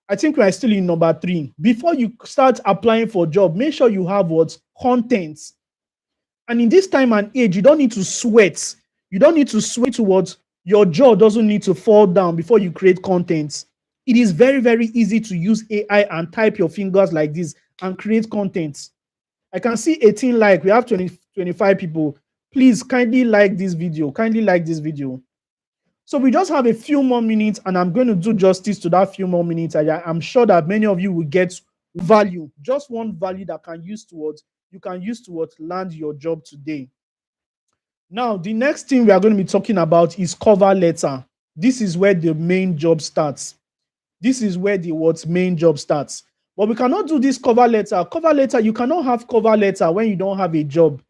I think we are still in number 3. Before you start applying for a job, make sure you have what? Content. And in this time and age, you don't need to sweat. You don't need to sweat towards your jaw doesn't need to fall down before you create content. It is very, very easy to use AI and type your fingers like this and create content. I can see 18 likes. We have 25 people. Please kindly like this video. So we just have a few more minutes and I'm going to do justice to that few more minutes. I'm sure that many of you will get value, just one value that you can use towards land your job today. Now, the next thing we are going to be talking about is cover letter. This is where the main job starts. But we cannot do this cover letter. You cannot have cover letter when you don't have a job.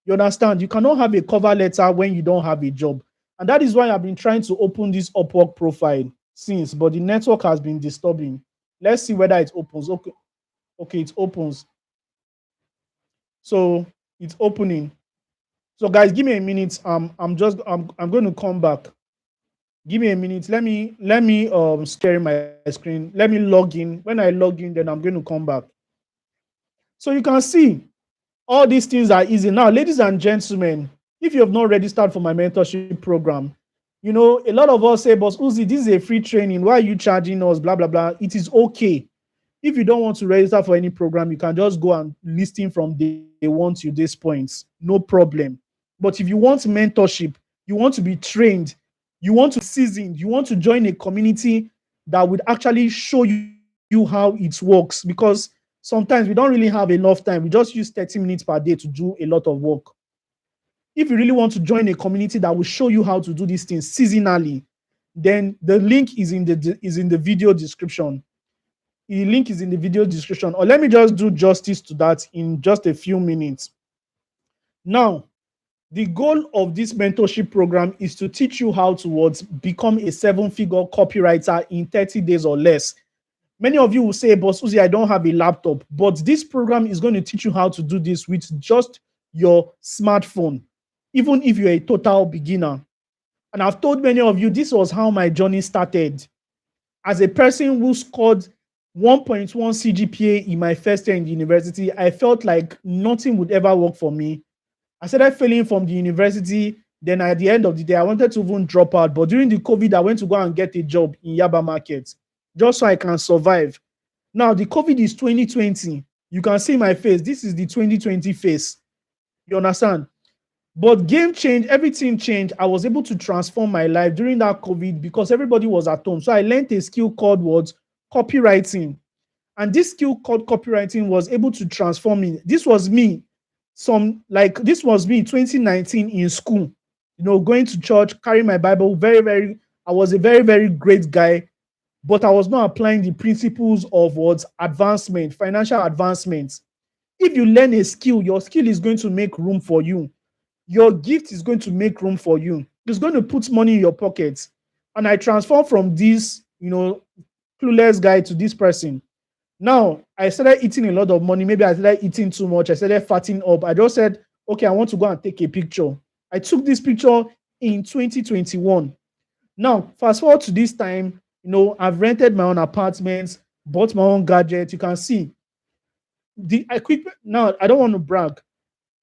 You understand? You cannot have a cover letter when you don't have a job. And that is why I've been trying to open this Upwork profile since, but the network has been disturbing. Let's see whether it opens. Okay, it opens. So it's opening. So guys, give me a minute. I'm going to come back. Give me a minute. Let me share my screen. Let me log in. When I log in, then I'm going to come back. So you can see all these things are easy. Now, ladies and gentlemen, if you have not registered for my mentorship program, a lot of us say, Bossuhzi, this is a free training. Why are you charging us? Blah, blah, blah. It is okay. If you don't want to register for any program, you can just go and listen from day 1 to this point. No problem. But if you want mentorship, you want to be trained, you want to be seasoned, you want to join a community that would actually show you how it works, because sometimes we don't really have enough time. We just use 30 minutes per day to do a lot of work. If you really want to join a community that will show you how to do these things seasonally, then the link is in the video description. The link is in the video description. Or let me just do justice to that in just a few minutes. Now, the goal of this mentorship program is to teach you how to become a seven-figure copywriter in 30 days or less. Many of you will say, Bossuhzi, I don't have a laptop. But this program is going to teach you how to do this with just your smartphone, even if you're a total beginner. And I've told many of you, this was how my journey started. As a person who scored 1.1 CGPA in my first year in the university, I felt like nothing would ever work for me. I started failing from the university. Then at the end of the day, I wanted to even drop out. But during the COVID, I went to go and get a job in Yaba Market just so I can survive. Now, the COVID is 2020. You can see my face. This is the 2020 face. You understand? But game changed, everything changed. I was able to transform my life during that COVID because everybody was at home. So I learned a skill called copywriting. And this skill called copywriting was able to transform me. This was me. This was me 2019 in school, going to church, carrying my Bible. I was a very, very great guy, but I was not applying the principles of advancement, financial advancement. If you learn a skill, your skill is going to make room for you. Your gift is going to make room for you. It's going to put money in your pockets. And I transformed from this, clueless guy to this person. Now, I started eating a lot of money. Maybe I started eating too much. I started fatting up. I just said, okay, I want to go and take a picture. I took this picture in 2021. Now, fast forward to this time, I've rented my own apartments, bought my own gadget. You can see the equipment. Now, I don't want to brag,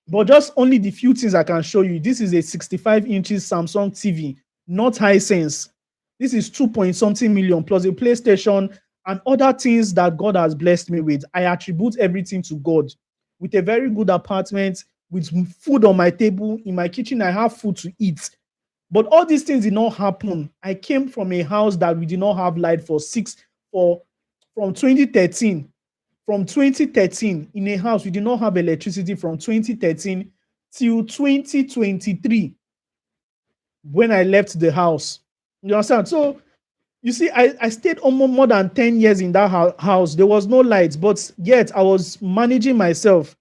but just only the few things I can show you. This is a 65 inches Samsung TV, not Hisense. This is 2 point something million plus a PlayStation and other things that God has blessed me with. I attribute everything to God. With a very good apartment, with food on my table, in my kitchen, I have food to eat. But all these things did not happen. I came from a house that we did not have light from 2013. From 2013, in a house, we did not have electricity from 2013 till 2023 when I left the house. You understand? So, you see, I stayed almost more than 10 years in that house. There was no lights, but yet I was managing myself.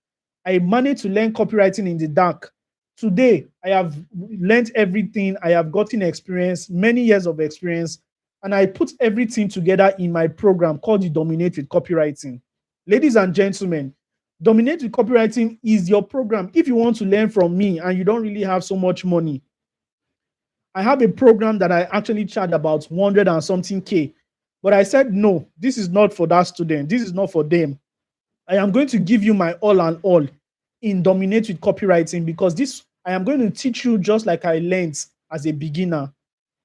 I managed to learn copywriting in the dark. Today, I have learned everything. I have gotten experience, many years of experience, and I put everything together in my program called the Dominate with Copywriting. Ladies and gentlemen, Dominate with Copywriting is your program. If you want to learn from me and you don't really have so much money, I have a program that I actually charge about 100 and something K. But I said, no, this is not for that student. This is not for them. I am going to give you my all and all in Dominate with Copywriting because I am going to teach you just like I learned as a beginner,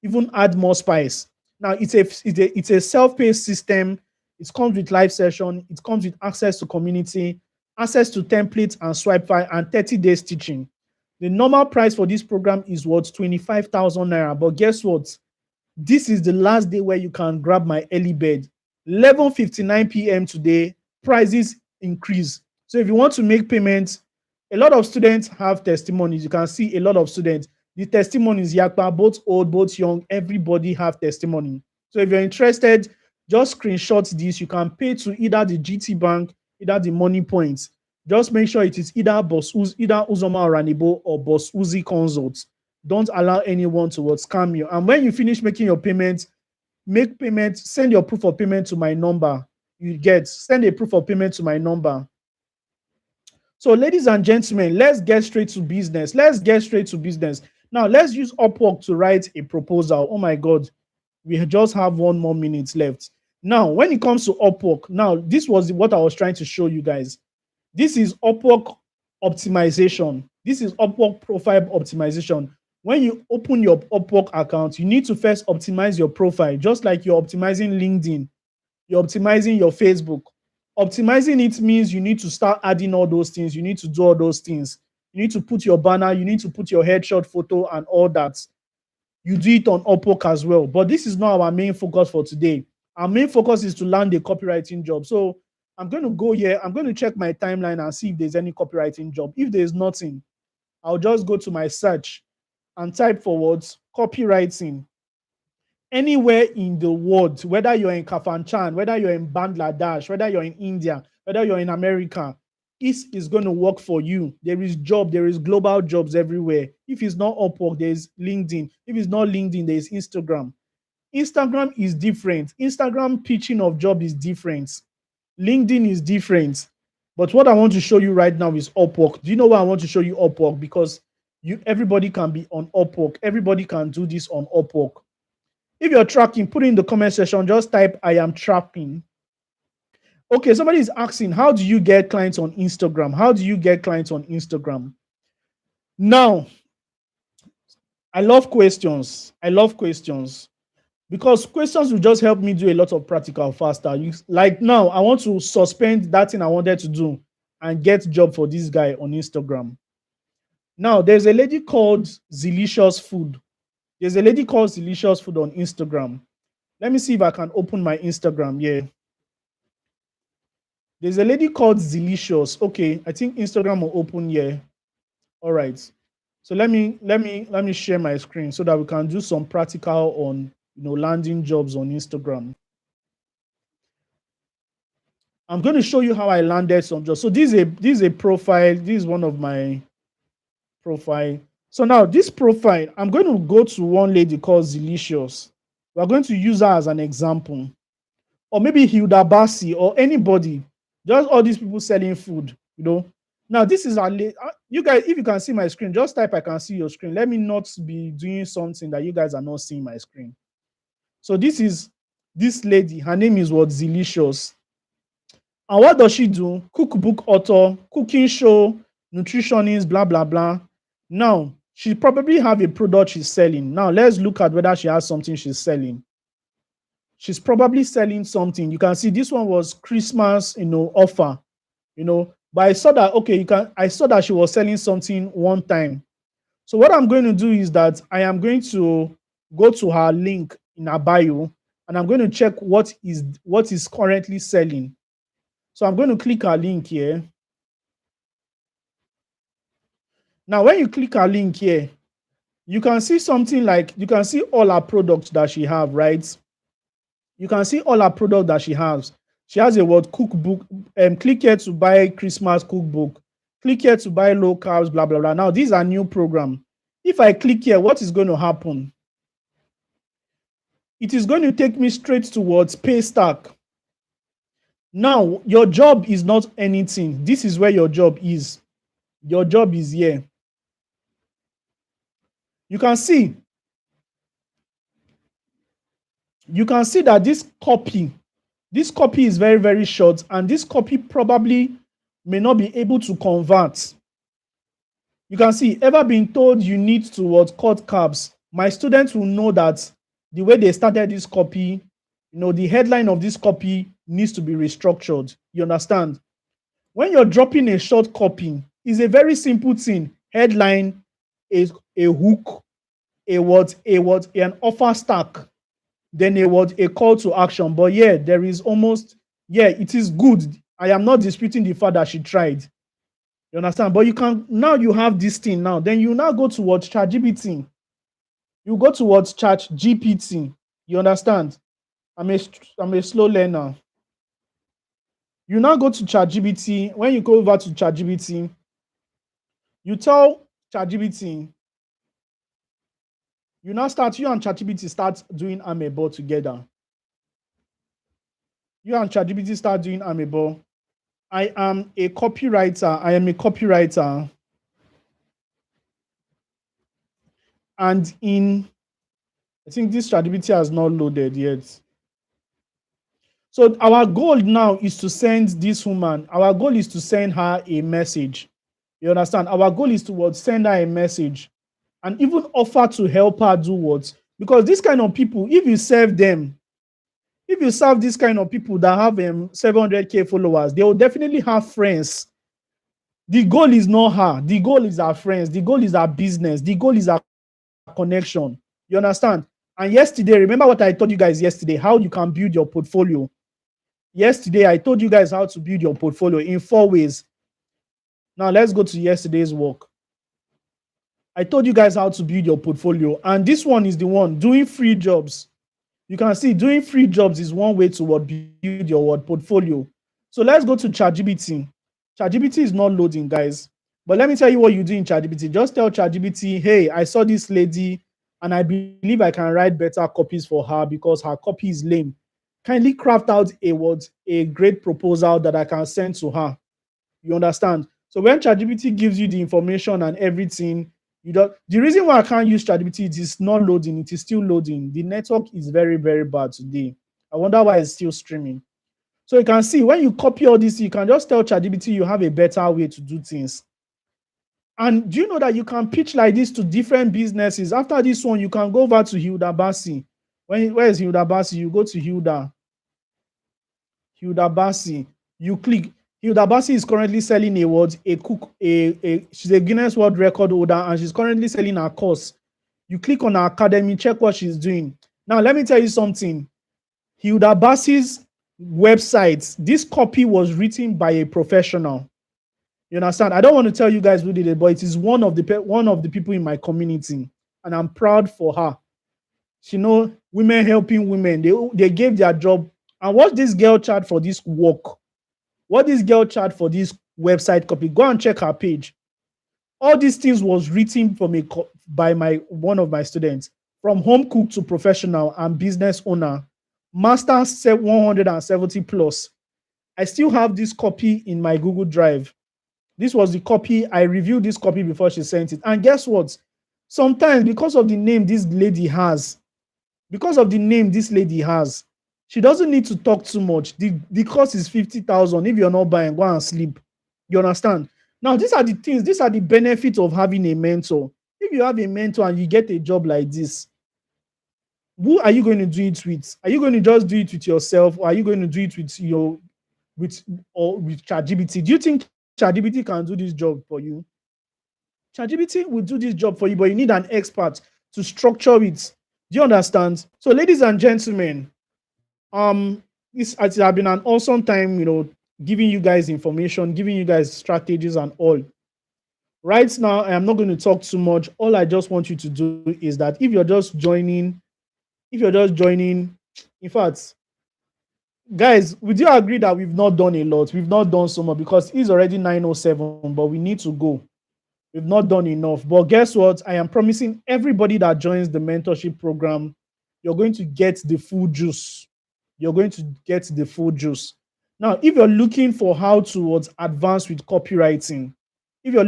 even add more spice. Now, it's a self-paced system. It comes with live session. It comes with access to community, access to templates and swipe file, and 30 days teaching. The normal price for this program is 25,000 naira. But guess what? This is the last day where you can grab my early bird. 11:59 p.m. today, prices increase. So if you want to make payments, a lot of students have testimonies. You can see a lot of students. The testimonies, Yakpa, both old, both young, everybody have testimony. So if you're interested, just screenshot this. You can pay to either the GT Bank, either the Moniepoint. Just make sure it is either Bossuhzi, either Uzoma or Oranebo or Bossuhzi Consults. Don't allow anyone to scam you. And when you finish making your payments, make payment, send your proof of payment to my number. Send a proof of payment to my number. So, ladies and gentlemen, let's get straight to business. Now, let's use Upwork to write a proposal. Oh my God, we just have 1 more minute left. Now, when it comes to Upwork, now this was what I was trying to show you guys. This is Upwork optimization. This is Upwork profile optimization. When you open your Upwork account, you need to first optimize your profile, just like you're optimizing LinkedIn. You're optimizing your Facebook. Optimizing it means you need to start adding all those things. You need to do all those things. You need to put your banner. You need to put your headshot photo and all that. You do it on Upwork as well. But this is not our main focus for today. Our main focus is to land a copywriting job. So I'm going to go here. I'm going to check my timeline and see if there's any copywriting job. If there's nothing, I'll just go to my search and type forwards copywriting. anywhere in the world, whether you're in Kafanchan, whether you're in Bangladesh, whether you're in India, whether you're in America, this is going to work for you. There is global jobs everywhere. If it's not Upwork, there's LinkedIn. If it's not LinkedIn, there's Instagram. Instagram is different. Instagram pitching of job is different. LinkedIn is different. But what I want to show you right now is Upwork. Do you know why I want to show you Upwork? Because everybody can be on Upwork. Everybody can do this on Upwork. If you're tracking, put it in the comment section. Just type, I am tracking. Okay, somebody is asking, how do you get clients on Instagram? How do you get clients on Instagram? Now, I love questions. I love questions because questions will just help me do a lot of practical faster. Like now, I want to suspend that thing I wanted to do and get job for this guy on Instagram. Now, there's a lady called Zilicious Food. There's a lady called Zilicious Food on Instagram. Let me see if I can open my Instagram. Yeah. There's a lady called Zilicious. Okay, I think Instagram will open here. All right. So let me share my screen so that we can do some practical on landing jobs on Instagram. I'm going to show you how I landed some jobs. So this is a profile. This is one of my profile. So now this profile, I'm going to go to one lady called Zilicious. We're going to use her as an example. Or maybe Hilda Bassi or anybody. Just all these people selling food, Now, this is you guys, if you can see my screen, just type I can see your screen. Let me not be doing something that you guys are not seeing my screen. So this is this lady. Her name is what? Zilicious. And what does she do? Cookbook author, cooking show, nutritionist, blah, blah, blah. Now, she probably have a product she's selling. Now, let's look at whether she has something she's selling. She's probably selling something. You can see this one was Christmas, offer, But I saw that, okay, I saw that she was selling something one time. So what I'm going to do is that I am going to go to her link in her bio and I'm going to check what is currently selling. So I'm going to click her link here. Now, when you click her link here, you can see something like, you can see all her products that she have, right? You can see all her products that she has. She has a word cookbook. Click here to buy Christmas cookbook. Click here to buy low carbs, blah, blah, blah. Now, these are new program. If I click here, what is going to happen? It is going to take me straight towards Paystack. Now, your job is not anything. This is where your job is. Your job is here. You can see that this copy is very, very short, and this copy probably may not be able to convert. You can see, ever been told you need to cut carbs? My students will know that the way they started this copy, the headline of this copy needs to be restructured. You understand? When you're dropping a short copy, it's a very simple thing. Headline is a hook, an offer stack, then a call to action. But yeah, there is it is good. I am not disputing the fact that she tried. You understand? But you have this thing now. Then you now go towards ChatGPT. You go towards ChatGPT. You understand? I'm a slow learner. You now go to ChatGPT. When you go over to ChatGPT, you tell ChatGPT, you and ChatGPT start doing Oranebo together. You and ChatGPT start doing Oranebo. I am a copywriter. And I think this ChatGPT has not loaded yet. So our goal now is to send this woman, our goal is to send her a message. You understand? Our goal is to send her a message and even offer to help her do what? Because this kind of people, if you serve this kind of people that have 700K followers, they will definitely have friends. The goal is not her. The goal is our friends. The goal is our business. The goal is our connection. You understand? And yesterday, remember what I told you guys yesterday, how you can build your portfolio. Yesterday, I told you guys how to build your portfolio in 4 ways. Now, let's go to yesterday's work. I told you guys how to build your portfolio. And this one is the one, doing free jobs. You can see doing free jobs is one way to build your portfolio. So let's go to ChatGPT. ChatGPT is not loading, guys. But let me tell you what you do in ChatGPT. Just tell ChatGPT, hey, I saw this lady and I believe I can write better copies for her because her copy is lame. Kindly craft out a great proposal that I can send to her. You understand? So when ChatGPT gives you the information and everything, you don't. The reason why I can't use ChatGPT, it is not loading. It is still loading. The network is very, very bad today. I wonder why it's still streaming. So you can see when you copy all this, you can just tell ChatGPT you have a better way to do things. And do you know that you can pitch like this to different businesses? After this one, you can go over to Hilda Bassi. Where is Hilda Bassi? You go to Hilda Bassi. You click. Hilda Bassi is currently selling a what? A cook. She's a Guinness World Record holder, and she's currently selling her course. You click on her academy, check what she's doing. Now, let me tell you something. Hilda Bassi's website, this copy was written by a professional. You understand? I don't want to tell you guys who did it, but it is one of the people in my community, and I'm proud for her. You know, women helping women. They gave their job. And what this girl charged for this work? What this girl charged for this website copy? Go and check her page. All these things was written by one of my students, from home cook to professional and business owner, master 170 plus. I still have this copy in my Google Drive. This was the copy. I reviewed this copy before she sent it. And guess what? Sometimes because of the name this lady has, she doesn't need to talk too much. The cost is 50,000. If you're not buying, go and sleep. You understand? Now, these are the things, these are the benefits of having a mentor. If you have a mentor and you get a job like this, who are you going to do it with? Are you going to just do it with yourself, or are you going to do it with ChatGPT? Do you think ChatGPT can do this job for you? ChatGPT will do this job for you, but you need an expert to structure it. Do you understand? So, ladies and gentlemen, this has been an awesome time, giving you guys information, giving you guys strategies and all. Right now, I am not going to talk too much. All I just want you to do is that if you're just joining, in fact, guys, would you agree that we've not done a lot? We've not done so much because it's already 9:07, but we need to go. We've not done enough. But guess what? I am promising everybody that joins the mentorship program, you're going to get the full juice. You're going to get the full juice. Now, if you're looking for how to advance with copywriting, you're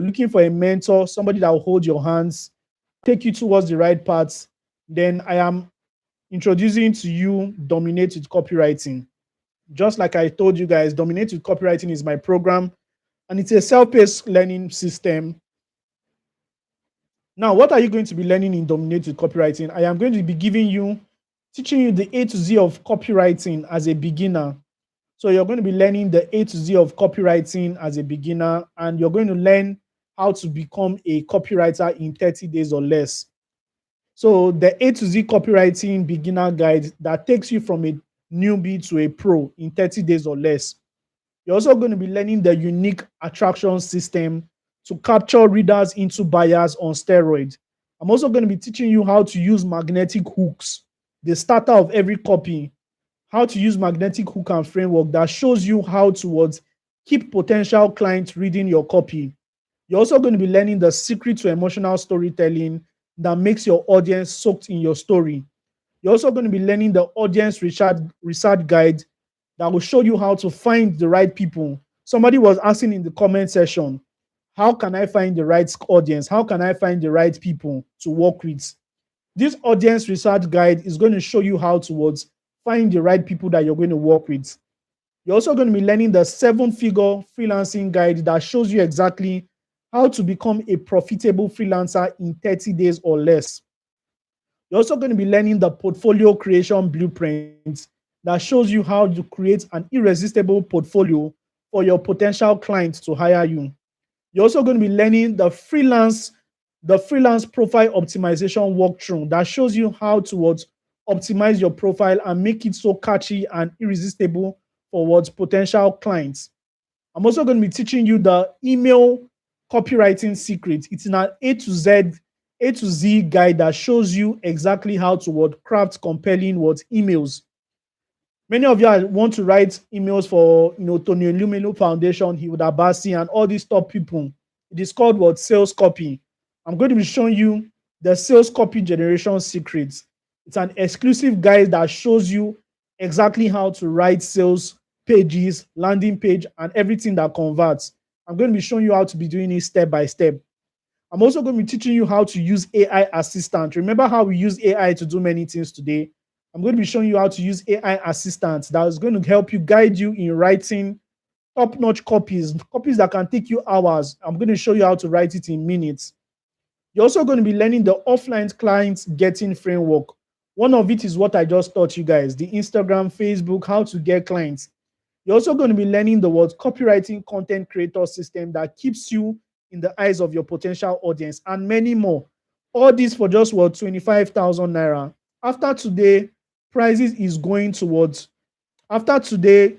looking for a mentor, somebody that will hold your hands, take you towards the right paths, then I am introducing to you Dominate with Copywriting. Just like I told you guys, Dominate with Copywriting is my program, and it's a self-paced learning system. Now, what are you going to be learning in Dominate with Copywriting? I am going to be teaching you the A to Z of copywriting as a beginner. So you're going to be learning the A to Z of copywriting as a beginner, and you're going to learn how to become a copywriter in 30 days or less. So the A to Z copywriting beginner guide that takes you from a newbie to a pro in 30 days or less. You're also going to be learning the unique attraction system to capture readers into buyers on steroids. I'm also going to be teaching you how to use magnetic hooks, the starter of every copy, how to use magnetic hook and framework that shows you how to keep potential clients reading your copy. You're also going to be learning the secret to emotional storytelling that makes your audience soaked in your story. You're also going to be learning the audience research guide that will show you how to find the right people. Somebody was asking in the comment section, how can I find the right audience? How can I find the right people to work with? This audience research guide is going to show you how to find the right people that you're going to work with. You're also going to be learning the 7-figure freelancing guide that shows you exactly how to become a profitable freelancer in 30 days or less. You're also going to be learning the portfolio creation blueprint that shows you how to create an irresistible portfolio for your potential clients to hire you. You're also going to be learning the freelance profile optimization walkthrough that shows you how to optimize your profile and make it so catchy and irresistible for potential clients. I'm also going to be teaching you the email copywriting secret. It's an A A to Z guide that shows you exactly how to craft compelling emails. Many of you want to write emails for Tony Lumino Foundation, Hilda Bassi, and all these top people. It is called sales copy. I'm going to be showing you the sales copy generation secrets. It's an exclusive guide that shows you exactly how to write sales pages, landing page, and everything that converts. I'm going to be showing you how to be doing it step by step. I'm also going to be teaching you how to use AI assistant. Remember how we use AI to do many things today? I'm going to be showing you how to use AI assistant that is going to help you guide you in writing top-notch copies that can take you hours. I'm going to show you how to write it in minutes. You're also going to be learning the offline clients getting framework. One of it is what I just taught you guys, the Instagram, Facebook, how to get clients. You're also going to be learning the copywriting content creator system that keeps you in the eyes of your potential audience, and many more. All this for just 25,000 naira. After today, prices is going towards after today,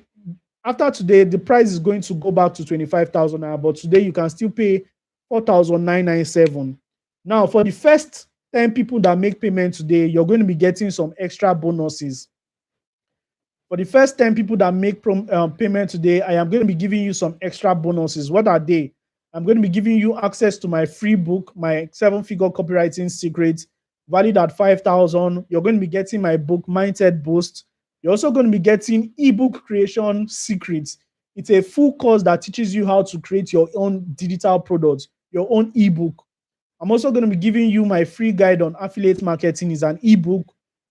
the price is going to go back to 25,000 naira, but today you can still pay 4,997. Now, for the first 10 people that make payment today, you're going to be getting some extra bonuses. For the first 10 people that make payment today, I am going to be giving you some extra bonuses. What are they? I'm going to be giving you access to my free book, my 7-figure copywriting secrets, valued at 5,000. You're going to be getting my book, Mindset Boost. You're also going to be getting ebook creation secrets. It's a full course that teaches you how to create your own digital products, your own ebook. I'm also going to be giving you my free guide on affiliate marketing. It's an ebook.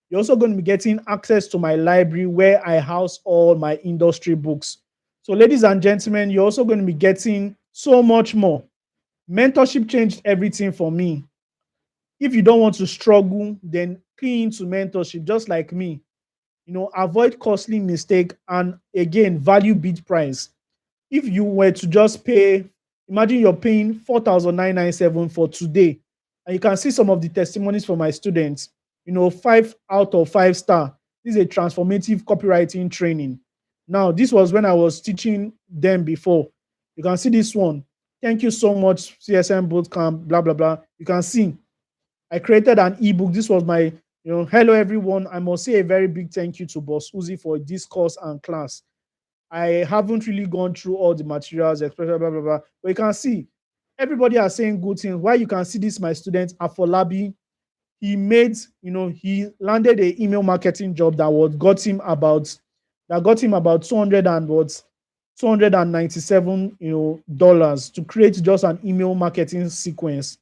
You're also going to be getting access to my library where I house all my industry books. So, ladies and gentlemen, you're also going to be getting so much more. Mentorship changed everything for me. If you don't want to struggle, then key into mentorship, just like me. Avoid costly mistake, and again, value bid price. If you were to just pay, imagine you're paying 4,997 for today, and you can see some of the testimonies from my students. 5 out of 5 star. This is a transformative copywriting training. Now, this was when I was teaching them before. You can see this one. Thank you so much, CSM Bootcamp, blah, blah, blah. You can see I created an ebook. This was my, hello, everyone. I must say a very big thank you to Bossuhzi for this course and class. I haven't really gone through all the materials, especially blah, blah, blah. But you can see everybody are saying good things. Why you can see this, my student, Afolabi, he made, he landed an email marketing job that got him about 200 and 297 dollars to create just an email marketing sequence.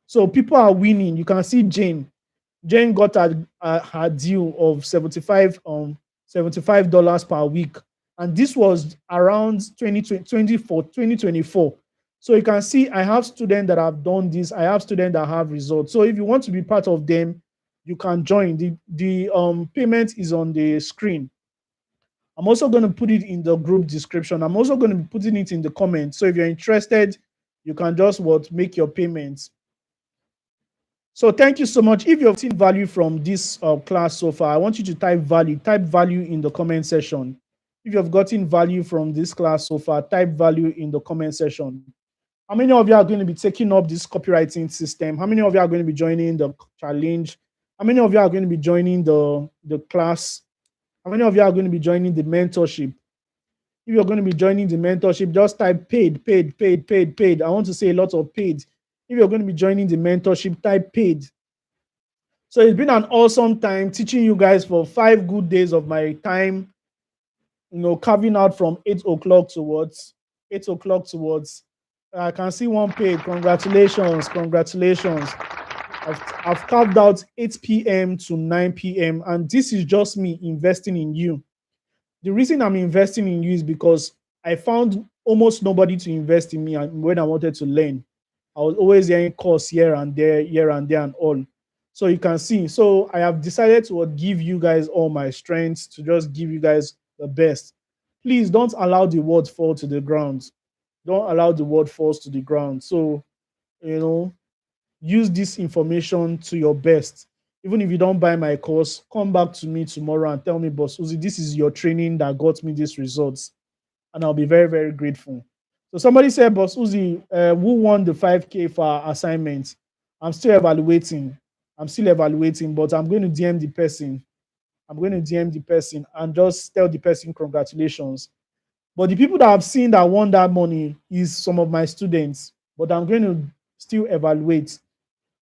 So people are winning. You can see Jane got her deal of $75 per week, and this was around 2024. So you can see I have students that have done this. I have students that have results. So if you want to be part of them, you can join. The payment is on the screen. I'm also going to put it in the group description. I'm also going to be putting it in the comments. So if you're interested, you can just make your payments. So thank you so much. If you've seen value from this class so far, I want you to type value in the comment section. If you've gotten value from this class so far, type value in the comment section. How many of you are going to be taking up this copywriting system? How many of you are going to be joining the challenge? How many of you are going to be joining the class? How many of you are going to be joining the mentorship? If you're going to be joining the mentorship, just type paid. I want to say a lot of paid. If you're going to be joining the mentorship, type paid. So it's been an awesome time teaching you guys for 5 good days of my time, carving out from 8 o'clock towards. I can see one paid. Congratulations. I've carved out 8 p.m. to 9 p.m. and this is just me investing in you. The reason I'm investing in you is because I found almost nobody to invest in me when I wanted to learn. I was always hearing course here and there and all. So you can see. So I have decided to give you guys all my strengths, to just give you guys the best. Please don't allow the word fall to the ground. Don't allow the word falls to the ground. So, use this information to your best. Even if you don't buy my course, come back to me tomorrow and tell me, Bossuhzi, this is your training that got me these results. And I'll be very, very grateful. So somebody said, Bossuhzi, who won the 5K for our assignments? I'm still evaluating. I'm still evaluating, but I'm going to DM the person. I'm going to DM the person and just tell the person congratulations. But the people that I've seen that won that money is some of my students, but I'm going to still evaluate.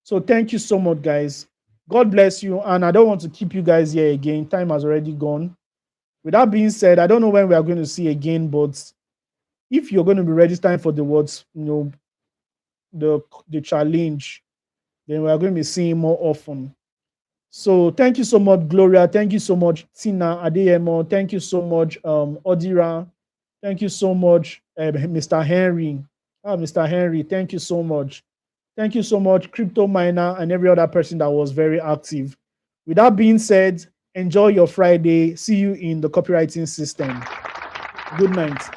So thank you so much, guys. God bless you. And I don't want to keep you guys here again. Time has already gone. With that being said, I don't know when we are going to see again, but if you're going to be registering for the words, the challenge, then we are going to be seeing more often. So thank you so much, Gloria. Thank you so much, Tina Adeyemo. Thank you so much, Odira. Thank you so much, Mr. Henry. Mr. Henry, thank you so much. Thank you so much, Crypto Miner, and every other person that was very active. With that being said, enjoy your Friday. See you in the copywriting system. Good night.